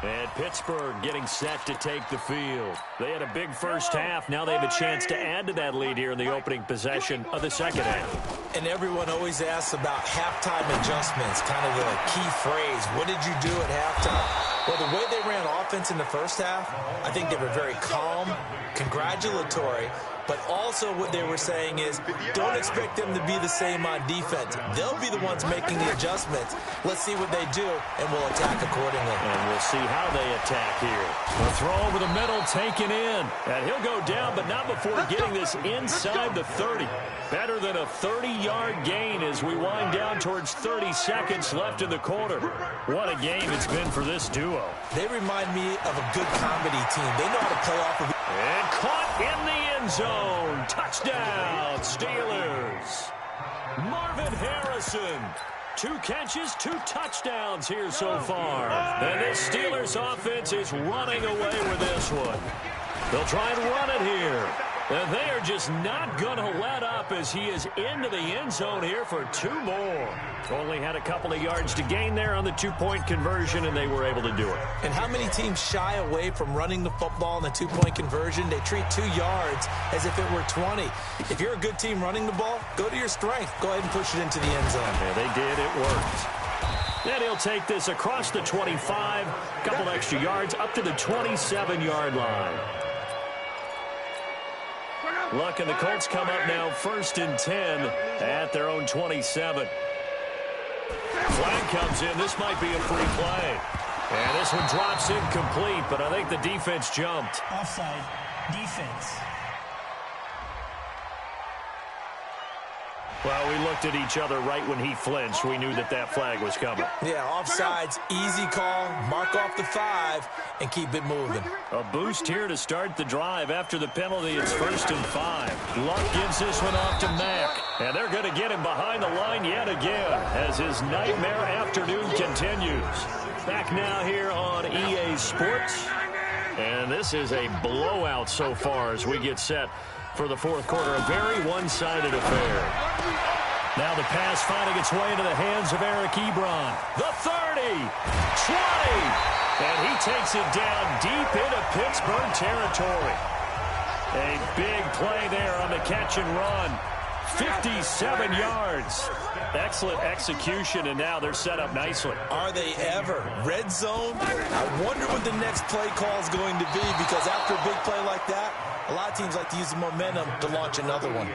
A: And Pittsburgh getting set to take the field. They had a big first half. Now they have a chance to add to that lead here in the opening possession of the second half.
B: And everyone always asks about halftime adjustments, kind of the key phrase. What did you do at halftime? Well, the way they ran offense in the first half, I think they were very calm, congratulatory, but also what they were saying is don't expect them to be the same on defense. They'll be the ones making the adjustments. Let's see what they do, and we'll attack accordingly.
A: And we'll see how they attack here. A throw over the middle, taken in. And he'll go down, but not before getting this inside the 30. Better than a 30-yard gain as we wind down towards 30 seconds left in the quarter. What a game it's been for this duo.
B: They remind me of a good comedy team. They know how to play off of...
A: And caught in the end zone. Touchdown, Steelers. Marvin Harrison. 2 catches, 2 touchdowns here so far. And this Steelers offense is running away with this one. They'll try and run it here. And they are just not going to let up as he is into the end zone here for 2 more. Only had a couple of yards to gain there on the 2-point conversion, and they were able to do it.
B: And how many teams shy away from running the football in the 2-point conversion? They treat 2 yards as if it were 20. If you're a good team running the ball, go to your strength. Go ahead and push it into the end zone.
A: Yeah, they did. It worked. Then he'll take this across the 25, a couple extra yards, up to the 27-yard line. Luck and the Colts come up now 1st and 10 at their own 27. Flag comes in. This might be a free play. And this one drops incomplete, but I think the defense jumped.
D: Offside. Defense.
A: Well, we looked at each other right when he flinched. We knew that that flag was coming.
B: Yeah, offsides, easy call, mark off the 5, and keep it moving.
A: A boost here to start the drive. After the penalty, it's 1st and 5. Luck gives this one off to Mack. And they're going to get him behind the line yet again as his nightmare afternoon continues. Back now here on EA Sports. And this is a blowout so far as we get set for the 4th quarter. A very one-sided affair. Now the pass finding its way into the hands of Eric Ebron. The 30, 20, and he takes it down deep into Pittsburgh territory. A big play there on the catch and run. 57 yards. Excellent execution, and now they're set up nicely.
B: Are they ever? Red zone? I wonder what the next play call is going to be, because after a big play like that, a lot of teams like to use the momentum to launch another one.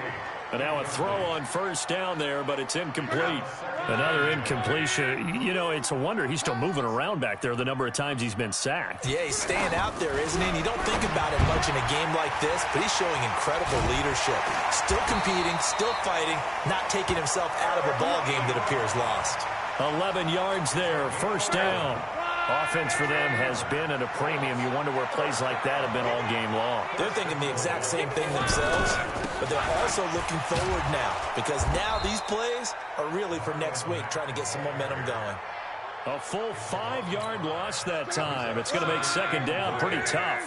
A: And now a throw on 1st down there, but it's incomplete. Another incompletion. You know, it's a wonder he's still moving around back there the number of times he's been sacked.
B: Yeah, he's staying out there, isn't he? And you don't think about it much in a game like this, but he's showing incredible leadership. Still competing, still fighting, not taking himself out of a ball game that appears lost.
A: 11 yards there, 1st down. Offense for them has been at a premium. You wonder where plays like that have been all game long.
B: They're thinking the exact same thing themselves, but they're also looking forward now, because now these plays are really for next week, trying to get some momentum going.
A: A full 5-yard loss that time. It's going to make 2nd down pretty tough.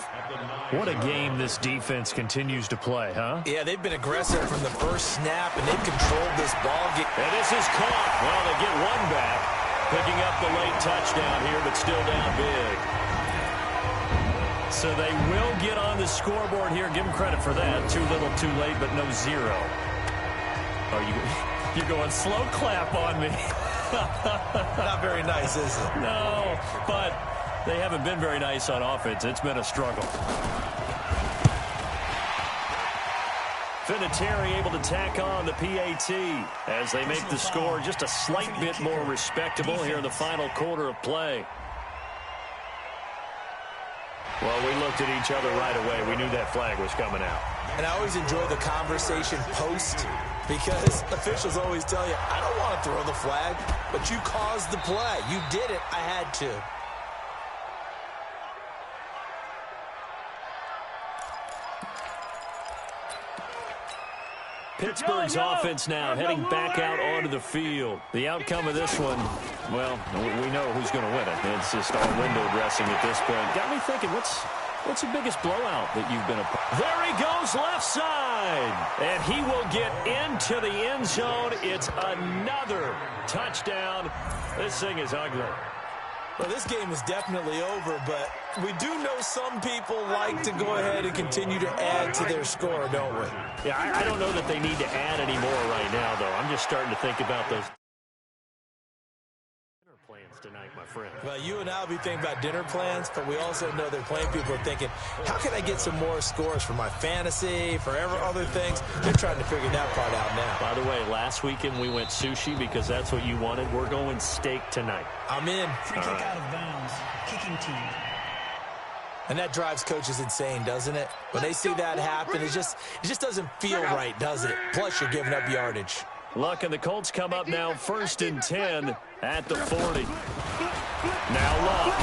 A: What a game this defense continues to play, huh?
B: Yeah, they've been aggressive from the first snap, and they've controlled this ball game.
A: And this is caught. Well, they get one back. Picking up the late touchdown here, but still down big. So they will get on the scoreboard here. Give them credit for that. Too little, too late, but no 0. Oh, you're going slow clap on me.
B: Not very nice, is it?
A: No, but they haven't been very nice on offense. It's been a struggle. Vinatieri able to tack on the PAT as they make the score just a slight bit more respectable here in the final quarter of play. Well, we looked at each other right away. We knew that flag was coming out.
B: And I always enjoy the conversation post because officials always tell you, I don't want to throw the flag, but you caused the play. You did it. I had to.
A: Pittsburgh's offense now heading back out onto the field. The outcome of this one, well, we know who's going to win it. It's just all window dressing at this point. Got me thinking, what's the biggest blowout that you've been a part of? There he goes, left side. And he will get into the end zone. It's another touchdown. This thing is ugly.
B: Well, this game is definitely over, but we do know some people like to go ahead and continue to add to their score, don't we?
A: Yeah, I don't know that they need to add any more right now, though. I'm just starting to think about those dinner plans tonight, my friend.
B: Well, you and I will be thinking about dinner plans, but we also know that plenty of people are thinking, how can I get some more scores for my fantasy, for other things? They're trying to figure that part out now.
A: By the way, last weekend we went sushi because that's what you wanted. We're going steak tonight.
B: I'm in.
D: Free kick out of bounds. Kicking team.
B: And that drives coaches insane, doesn't it? When they see that happen, it just doesn't feel right, does it? Plus, you're giving up yardage.
A: Luck, and the Colts come up now 1st and 10 at the 40. Now Luck,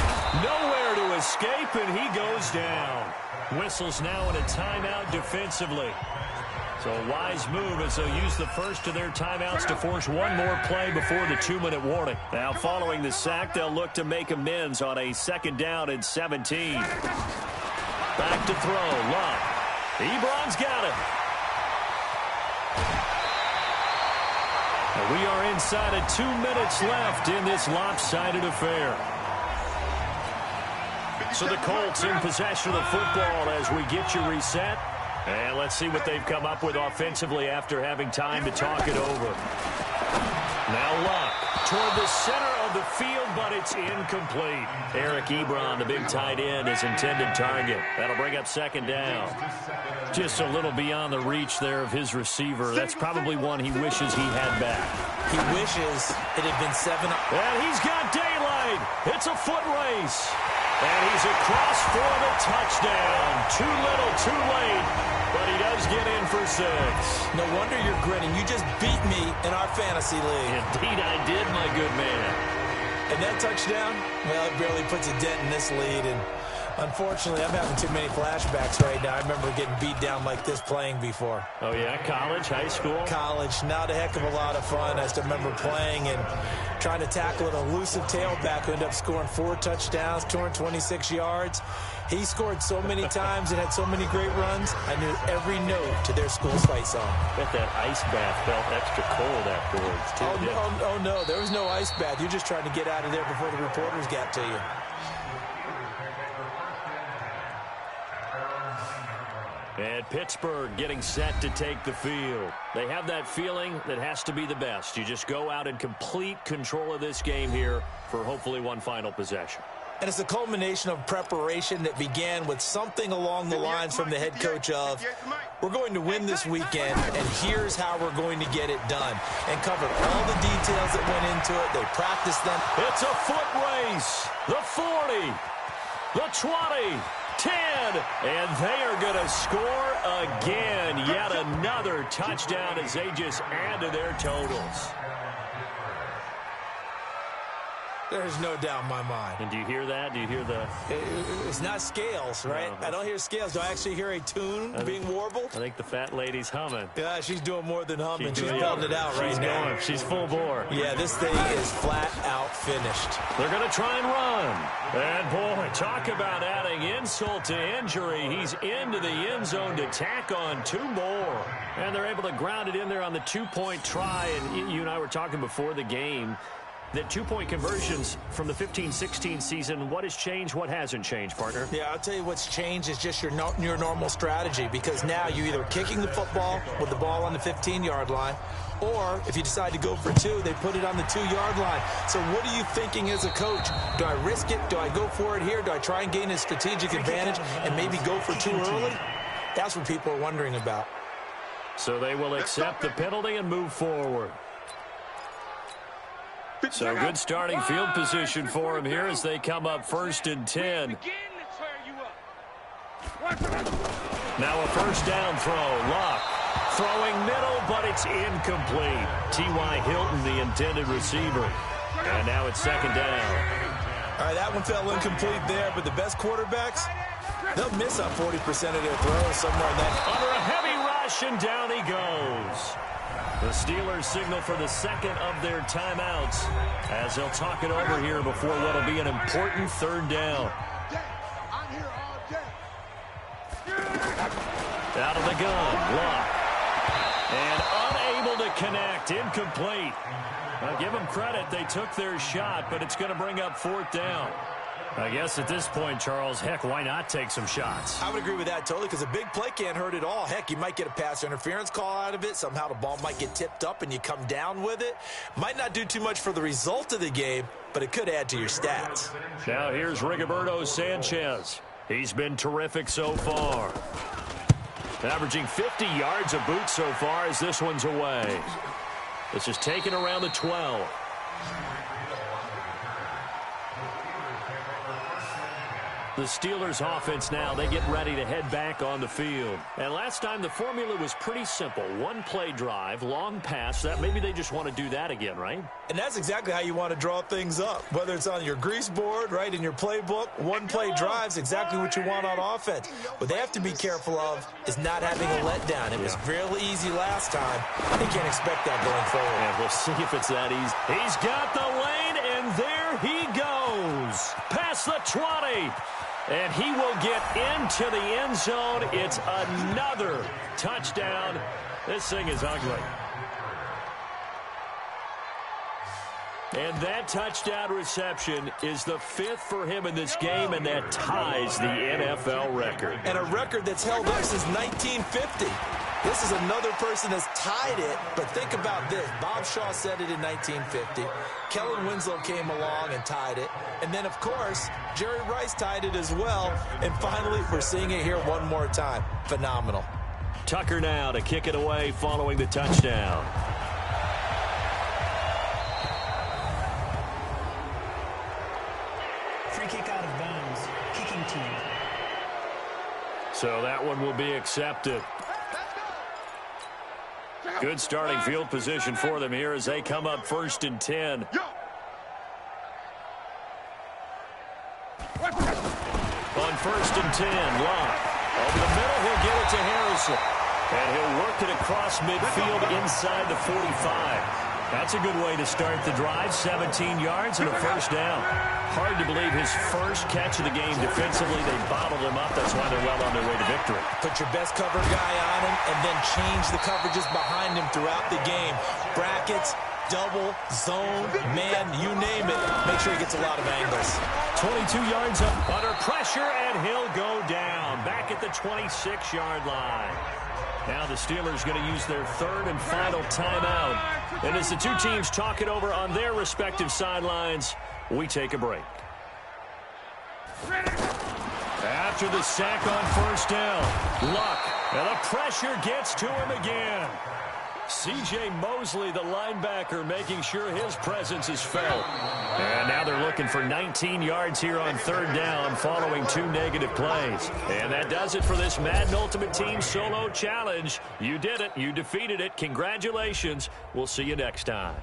A: nowhere to escape, and he goes down. Whistles now in a timeout defensively. So a wise move as they'll use the first of their timeouts to force one more play before the 2-minute warning. Now following the sack, they'll look to make amends on a 2nd down and 17. Back to throw, Luck. Ebron's got it. And we are inside of 2 minutes left in this lopsided affair. So the Colts in possession of the football as we get you reset. And let's see what they've come up with offensively after having time to talk it over. Now Luck toward the center of the field, but it's incomplete. Eric Ebron, the big tight end, his intended target. That'll bring up 2nd down. Just a little beyond the reach there of his receiver. That's probably one he wishes he had back.
B: He wishes it had been 7.
A: And he's got daylight. It's a foot race. And he's across for the touchdown. Too little, too late, but he does get in for 6.
B: No wonder you're grinning. You just beat me in our fantasy league.
A: Indeed I did, my good man.
B: And that touchdown, well, it barely puts a dent in this lead. And unfortunately, I'm having too many flashbacks right now. I remember getting beat down like this playing before.
A: Oh, yeah? College, high school?
B: College. Not a heck of a lot of fun. I still remember playing and trying to tackle an elusive tailback who ended up scoring 4 touchdowns, 226 yards. He scored so many times and had so many great runs, I knew every note to their school's fight song.
A: Bet that ice bath felt extra cold afterwards, too.
B: Oh, no. There was no ice bath. You're just trying to get out of there before the reporters got to you.
A: And Pittsburgh getting set to take the field. They have that feeling that has to be the best. You just go out in complete control of this game here for hopefully one final possession.
B: And it's a culmination of preparation that began with something along the lines from the head coach of, we're going to win this weekend, and here's how we're going to get it done. And covered all the details that went into it. They practiced them.
A: It's a foot race. The 40, the 20. 10, and they are going to score again. Yet another touchdown as they just add to their totals.
B: There's no doubt in my mind.
A: And do you hear that? Do you hear the...
B: It's not scales, right? No. I don't hear scales. Do I actually hear a tune being warbled?
A: I think the fat lady's humming.
B: Yeah, she's doing more than humming. She's belting it out right now.
A: Going. She's full bore.
B: Yeah, this thing is flat out finished.
A: They're going to try and run. And, boy, talk about adding insult to injury. He's into the end zone to tack on 2 more. And they're able to ground it in there on the 2-point try. And you and I were talking before the game. that two-point conversions from the 15-16 season, what has changed, what hasn't changed, partner?
B: Yeah, I'll tell you what's changed is just your normal strategy, because now you're either kicking the football with the ball on the 15-yard line, or if you decide to go for two, they put it on the 2-yard line. So what are you thinking as a coach? Do I risk it? Do I go for it here? Do I try and gain a strategic advantage and maybe go for two early? That's what people are wondering about.
A: So they will accept the penalty and move forward. So good starting field position for him here as they come up 1st and 10. Now a first down throw. Luck throwing middle, but it's incomplete. T.Y. Hilton, the intended receiver. And now it's 2nd down.
B: All right, that one fell incomplete there, but the best quarterbacks, they'll miss on 40% of their throws somewhere in that.
A: Under a heavy rush, and down he goes. The Steelers signal for the second of their timeouts as they'll talk it over here before what will be an important 3rd down. Out of the gun, Luck. And unable to connect, incomplete. I'll give them credit, they took their shot, but it's going to bring up 4th down. I guess at this point, Charles, heck, why not take some shots?
B: I would agree with that totally, because a big play can't hurt at all. Heck, you might get a pass interference call out of it. Somehow the ball might get tipped up and you come down with it. Might not do too much for the result of the game, but it could add to your stats.
A: Now here's Rigoberto Sanchez. He's been terrific so far. Averaging 50 yards a boot so far as this one's away. This is taken around the 12. The Steelers offense now, they get ready to head back on the field. And last time the formula was pretty simple. One play drive, long pass. That maybe they just want to do that again, right?
B: And that's exactly how you want to draw things up. Whether it's on your grease board, right, in your playbook, one play drive's exactly what you want on offense. What they have to be careful of is not having a letdown. It was really easy last time. They can't expect that going forward.
A: And we'll see if it's that easy. He's got the lane, and there he goes. Past the 20. And he will get into the end zone. It's another touchdown. This thing is ugly. And that touchdown reception is the 5th for him in this game, and that ties the NFL record.
B: And a record that's held up since 1950. This is another person that's tied it, but think about this. Bob Shaw said it in 1950. Kellen Winslow came along and tied it. And then, of course, Jerry Rice tied it as well. And finally, we're seeing it here one more time. Phenomenal.
A: Tucker now to kick it away following the touchdown.
D: Free kick out of bounds. Kicking team.
A: So that one will be accepted. Good starting field position for them here as they come up 1st and 10. On 1st and 10, Locke. Over the middle, he'll get it to Harrison. And he'll work it across midfield inside the 45. That's a good way to start the drive. 17 yards and a first down. Hard to believe his first catch of the game defensively. They bottled him up. That's why they're well on their way to victory.
B: Put your best cover guy on him and then change the coverages behind him throughout the game. Brackets, double, zone, man, you name it. Make sure he gets a lot of angles.
A: 22 yards up under pressure, and he'll go down. Back at the 26-yard line. Now the Steelers going to use their 3rd and final timeout. And as the two teams talk it over on their respective sidelines, we take a break. After the sack on first down, Luck, and the pressure gets to him again. C.J. Mosley, the linebacker, making sure his presence is felt. And now they're looking for 19 yards here on 3rd down following 2 negative plays. And that does it for this Madden Ultimate Team Solo Challenge. You did it. You defeated it. Congratulations. We'll see you next time.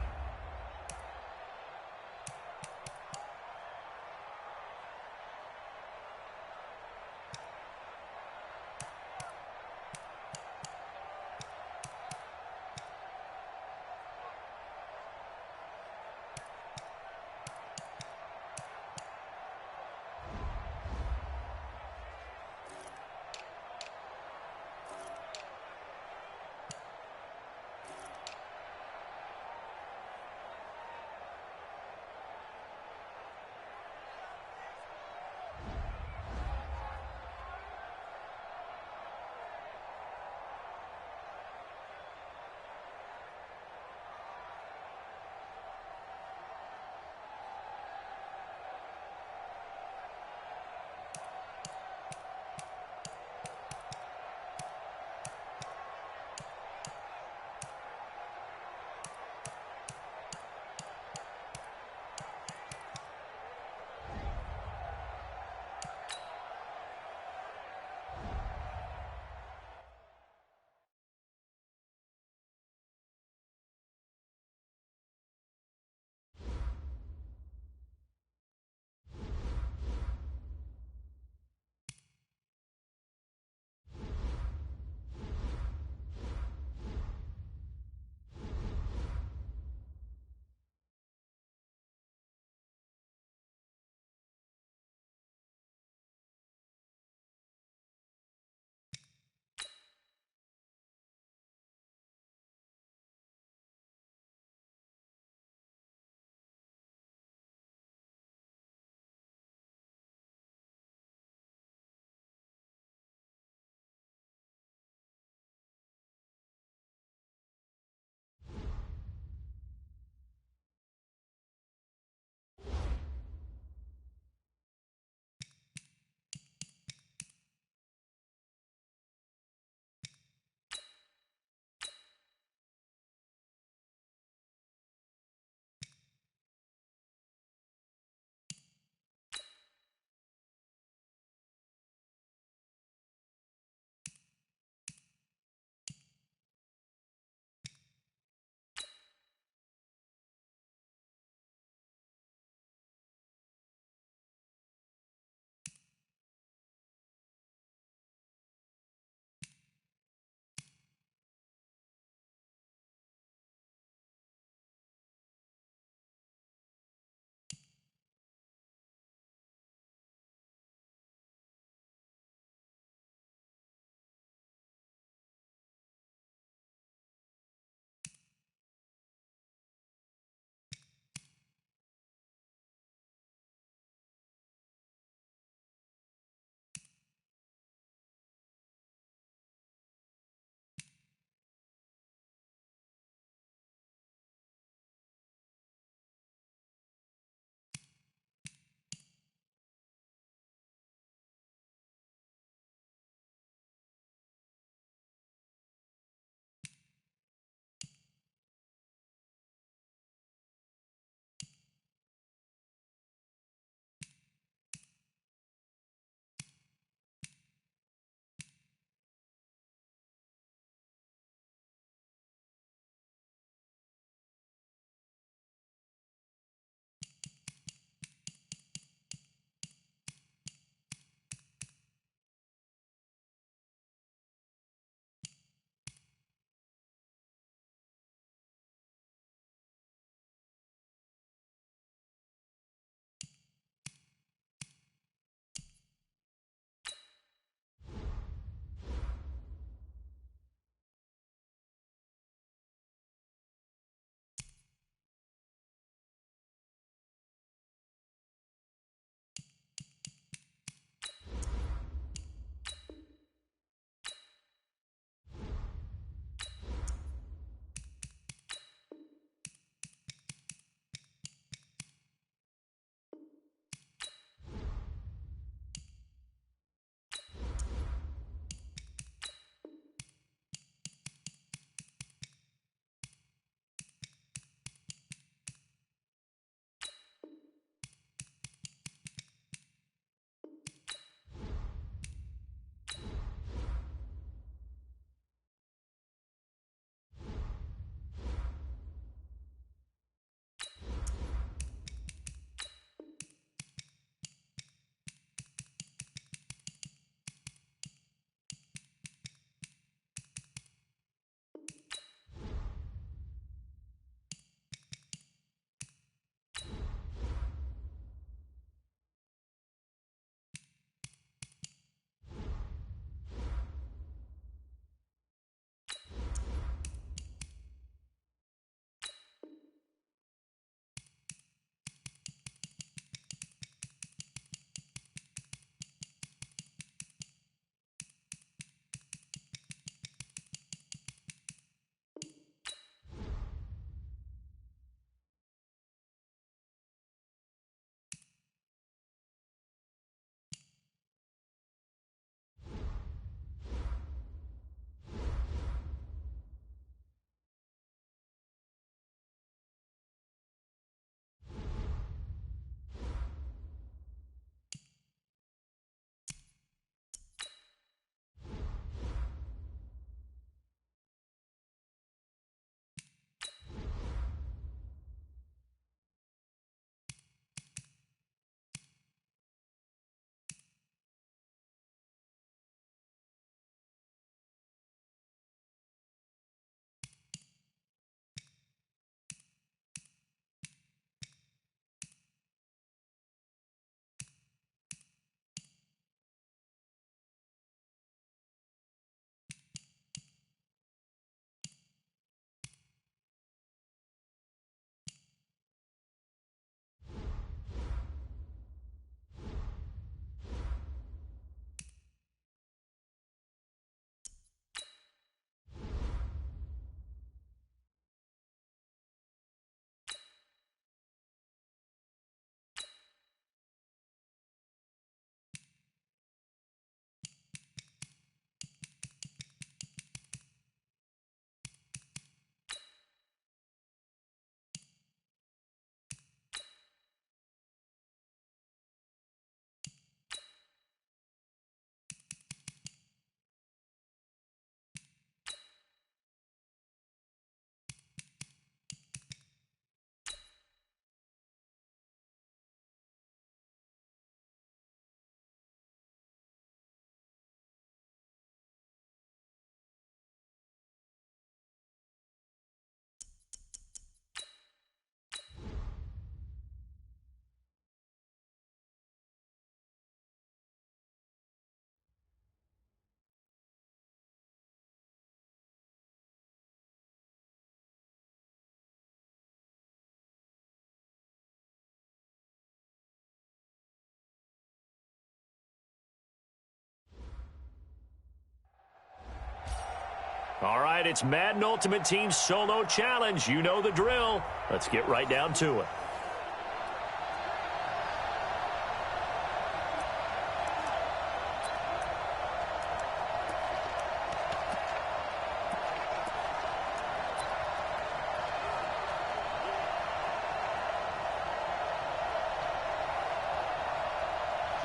A: All right, it's Madden Ultimate Team Solo Challenge. You know the drill. Let's get right down to it.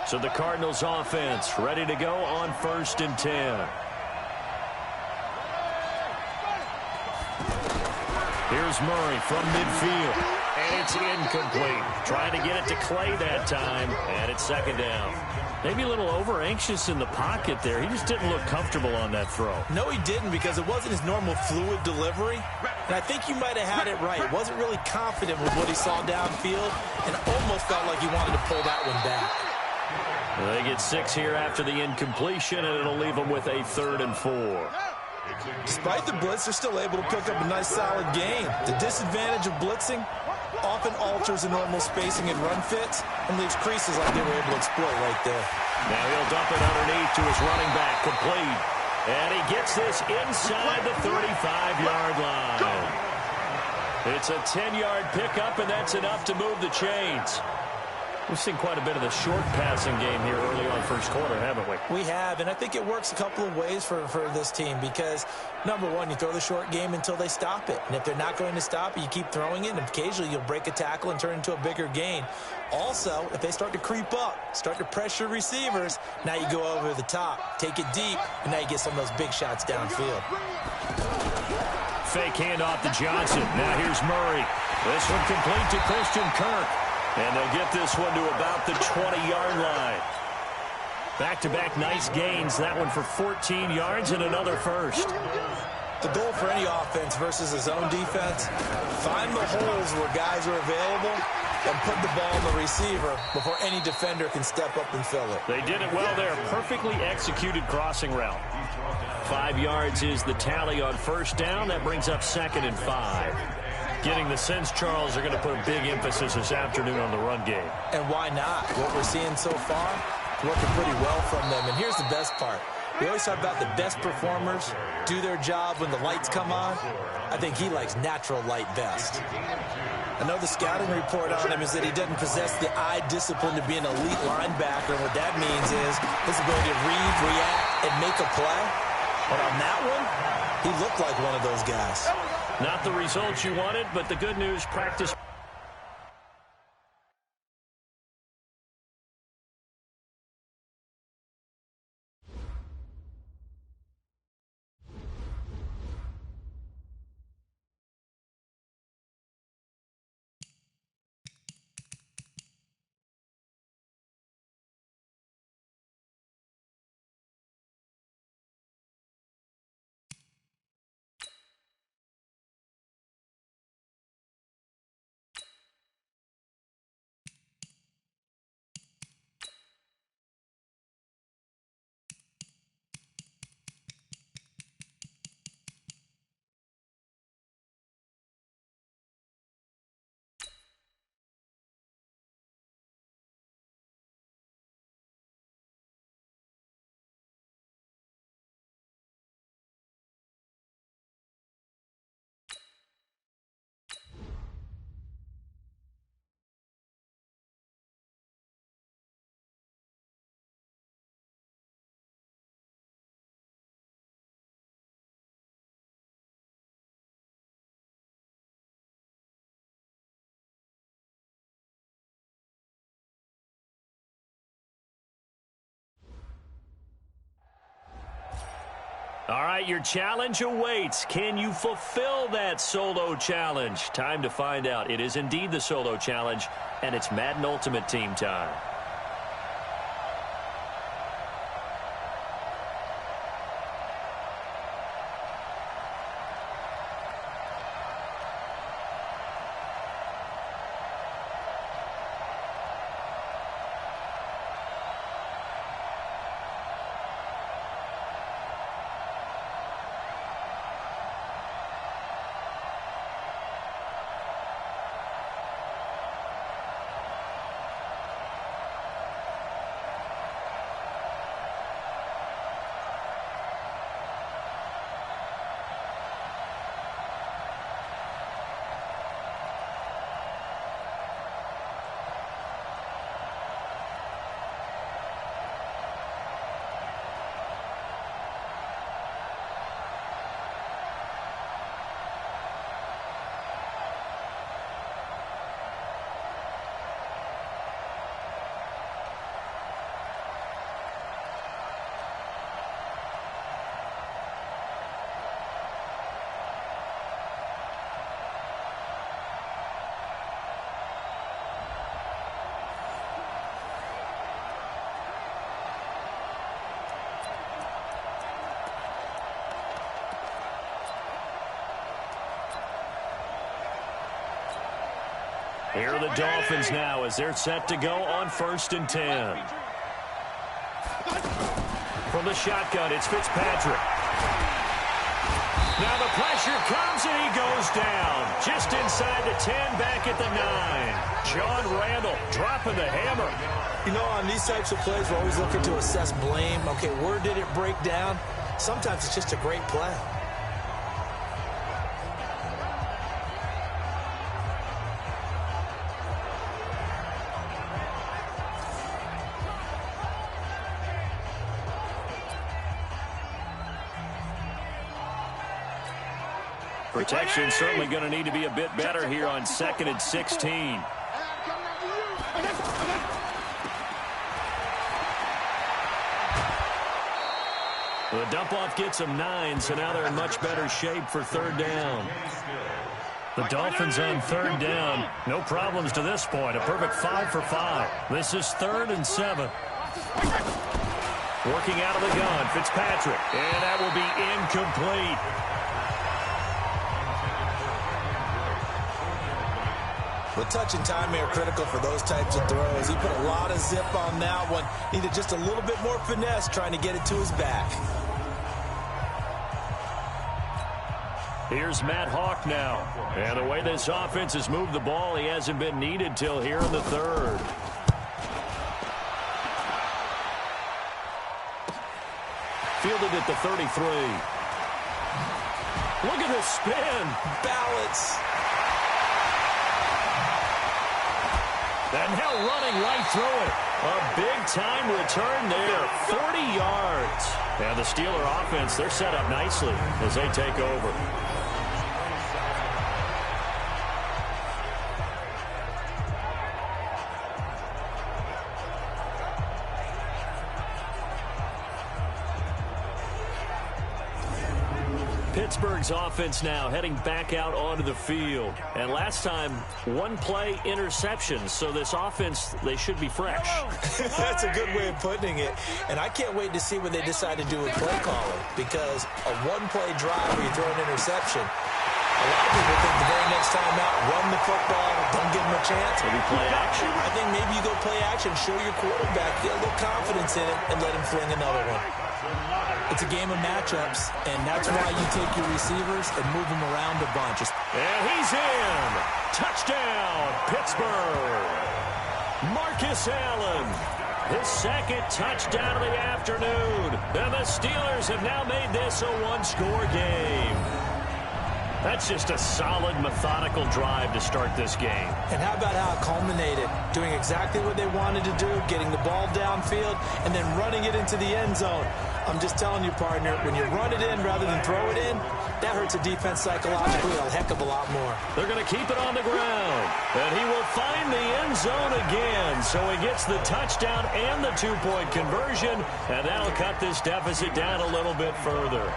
A: So the Cardinals offense ready to go on 1st and 10. Here's Murray from midfield. And it's incomplete. Trying to get it to Clay that time. And it's 2nd down. Maybe a little over-anxious in the pocket there. He just didn't look comfortable on that throw.
B: No, he didn't, because it wasn't his normal fluid delivery. And I think you might have had it right. Wasn't really confident with what he saw downfield and almost felt like he wanted to pull that one back.
A: They get 6 here after the incompletion, and it'll leave them with a 3rd and 4.
B: Despite the blitz, they're still able to pick up a nice, solid gain. The disadvantage of blitzing often alters the normal spacing and run fits and leaves creases like they were able to exploit right there.
A: Now he'll dump it underneath to his running back, complete. And he gets this inside the 35-yard line. It's a 10-yard pickup, and that's enough to move the chains. We've seen quite a bit of the short passing game here early on 1st quarter, haven't we?
B: We have, and I think it works a couple of ways for this team because, number one, you throw the short game until they stop it. And if they're not going to stop it, you keep throwing it, and occasionally you'll break a tackle and turn it into a bigger gain. Also, if they start to creep up, start to pressure receivers, now you go over the top, take it deep, and now you get some of those big shots downfield.
A: Fake handoff to Johnson. Now here's Murray. This one complete to Christian Kirk. And they'll get this one to about the 20-yard line. Back-to-back nice gains. That one for 14 yards and another first.
B: The goal for any offense versus his own defense, find the holes where guys are available and put the ball on the receiver before any defender can step up and fill it.
A: They did it well there. Perfectly executed crossing route. 5 yards is the tally on 1st down. That brings up 2nd and 5. Getting the sense, Charles, are going to put a big emphasis this afternoon on the run game.
B: And why not? What we're seeing so far, working pretty well from them. And here's the best part. We always talk about the best performers do their job when the lights come on. I think he likes natural light best. I know the scouting report on him is that he doesn't possess the eye discipline to be an elite linebacker. And what that means is his ability to read, react, and make a play. But on that one, he looked like one of those guys.
A: Not the results you wanted, but the good news, practice. All right, your challenge awaits. Can you fulfill that solo challenge? Time to find out. It is indeed the solo challenge, and it's Madden Ultimate Team time. Here are the Dolphins now as they're set to go on 1st and 10. From the shotgun, it's Fitzpatrick. Now the pressure comes and he goes down. Just inside the 10, back at the 9. John Randall dropping the hammer.
B: You know, on these types of plays, we're always looking to assess blame. Okay, where did it break down? Sometimes it's just a great play.
A: Protection certainly going to need to be a bit better here on 2nd and 16. The dump-off gets them 9, so now they're in much better shape for 3rd down. The Dolphins on 3rd down. No problems to this point. A perfect 5 for 5. This is 3rd and 7. Working out of the gun, Fitzpatrick. And that will be incomplete.
B: The touch and timing are critical for those types of throws. He put a lot of zip on that one. Needed just a little bit more finesse trying to get it to his back.
A: Here's Matt Hawk now. And the way this offense has moved the ball, he hasn't been needed till here in the 3rd. Fielded at the 33. Look at this spin.
B: Balance.
A: And now running right through it. A big-time return there, 40 yards. And the Steeler offense, they're set up nicely as they take over. Pittsburgh's offense now heading back out onto the field. And last time, 1-play interception. So this offense, they should be fresh.
B: That's a good way of putting it. And I can't wait to see what they decide to do with play calling. Because a 1-play drive where you throw an interception, a lot of people think the very next time out, run the football, don't give them a chance.
A: Maybe play action.
B: I think maybe you go play action, show your quarterback, get a little confidence in it, and let him fling another one. It's a game of matchups, and that's why you take your receivers and move them around a bunch.
A: And he's in. Touchdown, Pittsburgh. Marcus Allen, his 2nd touchdown of the afternoon. And the Steelers have now made this a 1-score game. That's just a solid, methodical drive to start this game.
B: And how about how it culminated? Doing exactly what they wanted to do, getting the ball downfield, and then running it into the end zone. I'm just telling you, partner, when you run it in rather than throw it in, that hurts a defense psychologically a heck of a lot more.
A: They're going to keep it on the ground. And he will find the end zone again. So he gets the touchdown and the 2-point conversion. And that'll cut this deficit down a little bit further.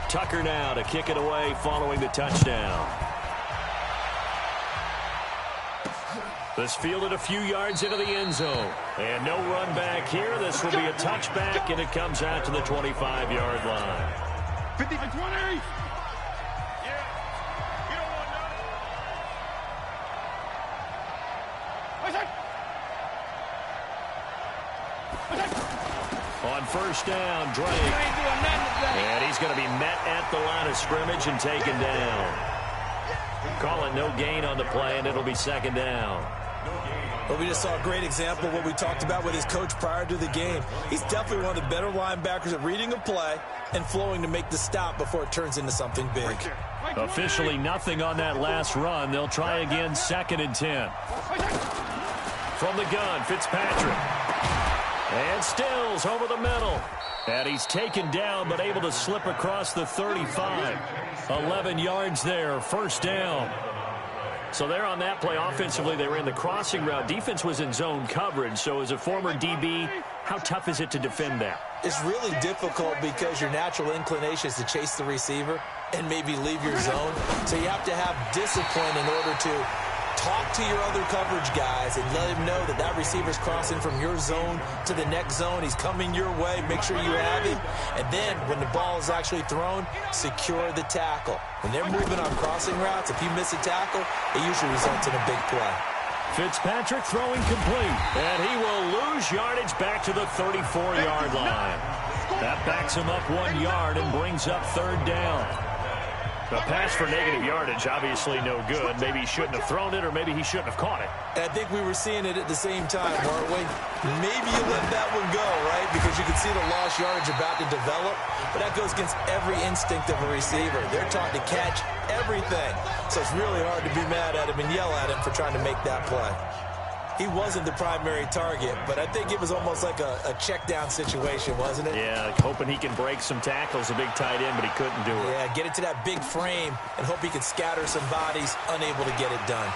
A: Tucker now to kick it away following the touchdown. This fielded a few yards into the end zone. And no run back here. This will be a touchback, and it comes out to the 25-yard line.
C: 50 for 20.
A: On 1st down, Drake. And he's going to be met at the line of scrimmage and taken down. Call it no gain on the play, and it'll be 2nd down.
B: Well, we just saw a great example of what we talked about with his coach prior to the game. He's definitely one of the better linebackers at reading a play and flowing to make the stop before it turns into something big.
A: Officially nothing on that last run. They'll try again, 2nd and 10. From the gun, Fitzpatrick. And Stills over the middle. And he's taken down but able to slip across the 35. 11 yards there, 1st down. So there on that play, offensively, they ran the crossing route. Defense was in zone coverage. So as a former DB, how tough is it to defend that?
B: It's really difficult because your natural inclination is to chase the receiver and maybe leave your zone. So you have to have discipline in order to talk to your other coverage guys and let him know that that receiver's crossing from your zone to the next zone. He's coming your way. Make sure you have him. And then when the ball is actually thrown, secure the tackle. When they're moving on crossing routes, if you miss a tackle, it usually results in a big play.
A: Fitzpatrick throwing complete, and he will lose yardage back to the 34-yard line. That backs him up 1 yard and brings up third down. A pass for negative yardage, obviously no good. Maybe he shouldn't have thrown it, or maybe he shouldn't have caught it.
B: And I think we were seeing it at the same time, weren't we? Maybe you let that one go, right? Because you can see the lost yardage about to develop. But that goes against every instinct of a receiver. They're taught to catch everything. So it's really hard to be mad at him and yell at him for trying to make that play. He wasn't the primary target, but I think it was almost like a check-down situation, wasn't it?
A: Yeah, hoping he can break some tackles, a big tight end, but he couldn't do it.
B: Yeah, get it to that big frame and hope he can scatter some bodies, unable to get it done.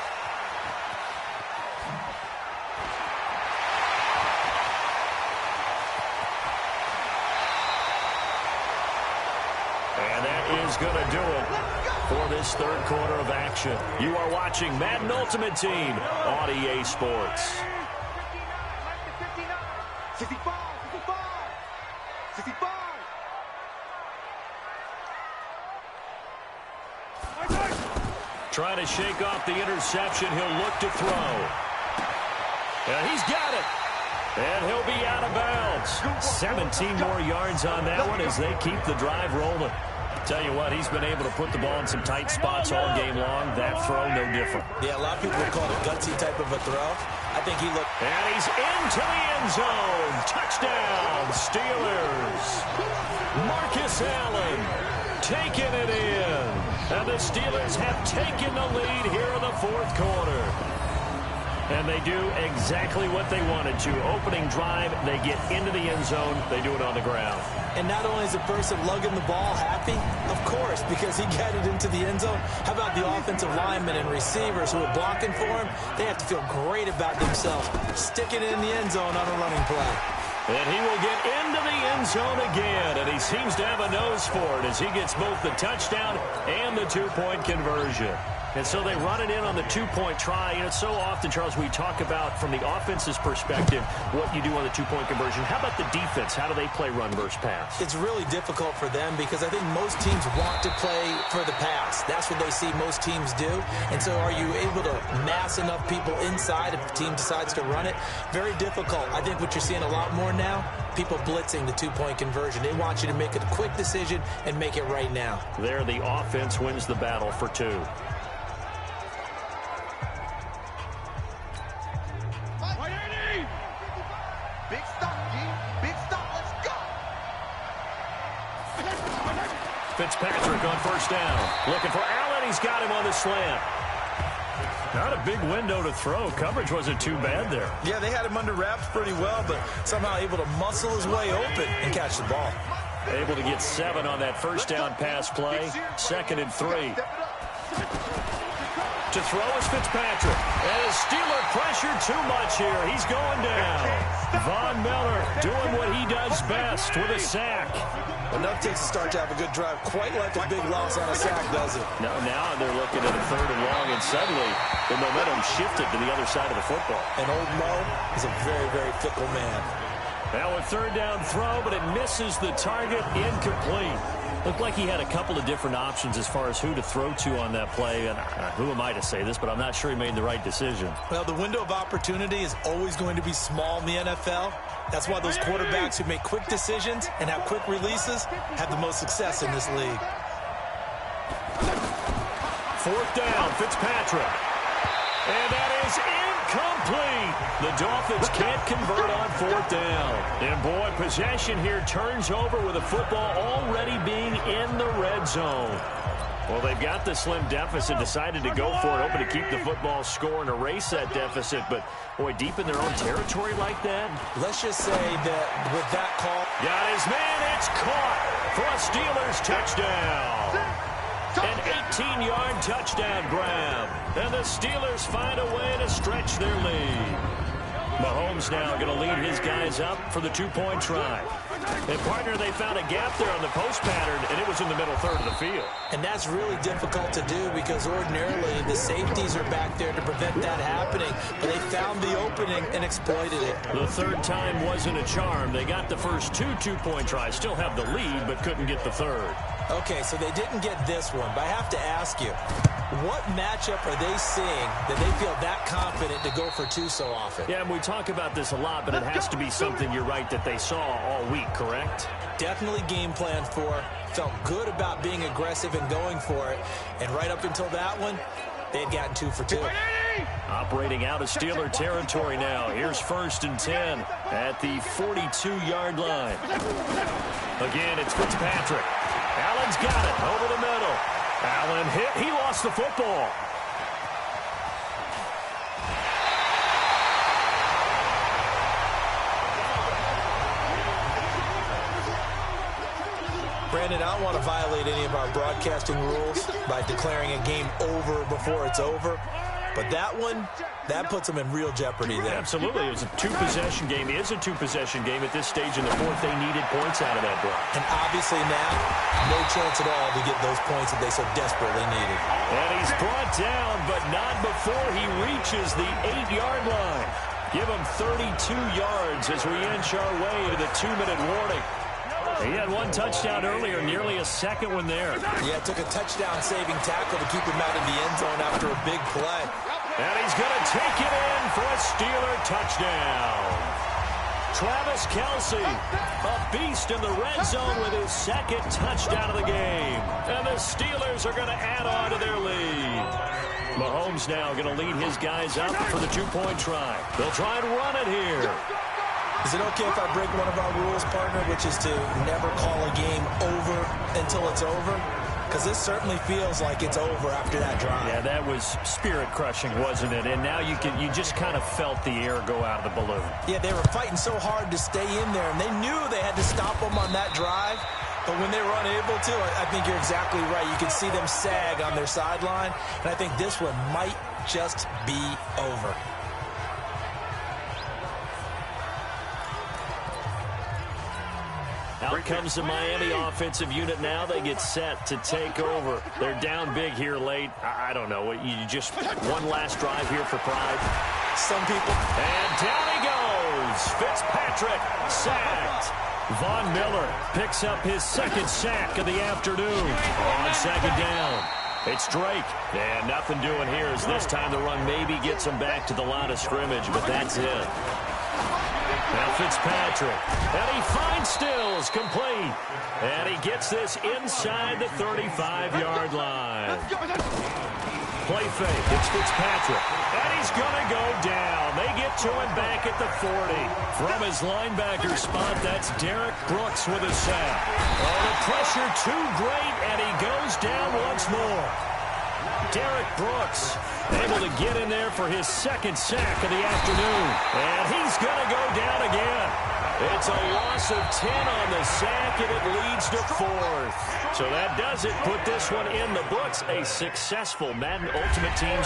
A: And that is going to do it for this third quarter of action. You are watching Madden Ultimate Team on EA Sports.
C: 65, 65, 65.
A: Trying to shake off the interception. He'll look to throw. And he's got it. And he'll be out of bounds. 17 more yards on that one as they keep the drive rolling. Tell you what, he's been able to put the ball in some tight spots all game long. That throw, no different.
B: Yeah, a lot of people would call it a gutsy type of a throw. I think he looked...
A: And he's into the end zone. Touchdown, Steelers. Marcus Allen taking it in. And the Steelers have taken the lead here in the fourth quarter. And they do exactly what they wanted to. Opening drive, they get into the end zone. They do it on the ground.
B: And not only is the person lugging the ball happy, of course, because he got it into the end zone. How about the offensive linemen and receivers who are blocking for him? They have to feel great about themselves, sticking it in the end zone on a running play.
A: And he will get into the end zone again, and he seems to have a nose for it as he gets both the touchdown and the two-point conversion. And so they run it in on the two-point try. You know, so often, Charles, we talk about, from the offense's perspective, what you do on the two-point conversion. How about the defense? How do they play run versus pass?
B: It's really difficult for them because I think most teams want to play for the pass. That's what they see most teams do. And so are you able to mass enough people inside if the team decides to run it? Very difficult. I think what you're seeing a lot more now, people blitzing the two-point conversion. They want you to make a quick decision and make it right now.
A: There, the offense wins the battle for two.
C: Big stop, G. Big stop. Let's go.
A: Fitzpatrick on first down. Looking for Allen. He's got him on the slant. Not a big window to throw. Coverage wasn't too bad there.
B: Yeah, they had him under wraps pretty well, but somehow able to muscle his way open and catch the ball.
A: Able to get 7 on that first down pass play. 2nd and 3. To throw is Fitzpatrick. And his Steeler pressure too much here. He's going down. Von Miller doing what he does best with a sack.
B: Enough takes a start to have a good drive. Quite like a big loss on a sack, does it?
A: Now they're looking at a 3rd and long, and suddenly the momentum shifted to the other side of the football.
B: And old Mo is a very, very fickle man.
A: Now a 3rd down throw, but it misses the target. Incomplete. Looked like he had a couple of different options as far as who to throw to on that play. And who am I to say this, but I'm not sure he made the right decision.
B: Well, the window of opportunity is always going to be small in the NFL. That's why those quarterbacks who make quick decisions and have quick releases have the most success in this league.
A: 4th down, Fitzpatrick. And that is incomplete. The Dolphins can't convert on 4th down. And boy, possession here turns over with the football already being in the red zone. Well, they've got the slim deficit, decided to go for it, hoping to keep the football score and erase that deficit. But, boy, deep in their own territory like that.
B: Let's just say that with that call.
A: Got his man, it's caught for a Steelers touchdown. An 18-yard touchdown grab. And the Steelers find a way to stretch their lead. Mahomes now going to lead his guys up for the two-point try. And, partner, they found a gap there on the post pattern, and it was an in the middle third of the field.
B: And that's really difficult to do because ordinarily the safeties are back there to prevent that happening, but they found the opening and exploited it.
A: The third time wasn't a charm. They got the first two-point tries, still have the lead, but couldn't get the third.
B: Okay, so they didn't get this one, but I have to ask you, what matchup are they seeing that they feel that confident to go for two so often?
A: Yeah, and we talk about this a lot, but it has to be something, you're right, that they saw all week, correct?
B: Definitely game planned for, felt good about being aggressive and going for it, and right up until that one, they had gotten 2 for 2.
A: Operating out of Steeler territory now. Here's 1st and 10 at the 42-yard line. Again, it's Fitzpatrick. Allen's got it over the middle. Allen hit. He lost the football.
B: Brandon, I don't want to violate any of our broadcasting rules by declaring a game over before it's over. But that one, that puts them in real jeopardy there.
A: Absolutely. It was a two-possession game. It is a two-possession game at this stage in the fourth. They needed points out of that drive.
B: And obviously now, no chance at all to get those points that they so desperately needed.
A: And he's brought down, but not before he reaches the 8-yard line. Give him 32 yards as we inch our way to the 2-minute warning. He had one touchdown earlier, nearly a second one there.
B: Yeah, it took a touchdown-saving tackle to keep him out of the end zone after a big play.
A: And he's going to take it in for a Steeler touchdown. Travis Kelce, a beast in the red zone with his second touchdown of the game. And the Steelers are going to add on to their lead. Mahomes now going to lead his guys up for the 2-point try. They'll try and run it here.
B: Is it okay if I break one of our rules, partner, which is to never call a game over until it's over? Because this certainly feels like it's over after that drive.
A: Yeah, that was spirit-crushing, wasn't it? And now you just kind of felt the air go out of the balloon.
B: Yeah, they were fighting so hard to stay in there, and they knew they had to stop them on that drive. But when they were unable to, I think you're exactly right. You can see them sag on their sideline, and I think this one might just be over.
A: Out comes the Miami offensive unit now. They get set to take over. They're down big here late. I don't know. You just one last drive here for pride.
B: Some people.
A: And down he goes. Fitzpatrick sacked. Von Miller picks up his second sack of the afternoon on second down. It's Drake. And nothing doing here as this time the run maybe gets him back to the line of scrimmage, but that's it. Now Fitzpatrick, and he finds Stills, complete. And he gets this inside the 35-yard line. Play fake, it's Fitzpatrick, and he's going to go down. They get to him back at the 40. From his linebacker spot, that's Derek Brooks with a sack. Oh, the pressure too great, and he goes down once more. Derek Brooks able to get in there for his second sack of the afternoon. And he's going to go down again. It's a loss of 10 on the sack, and it leads to 4th. So that does it. Put this one in the books. A successful Madden Ultimate Team.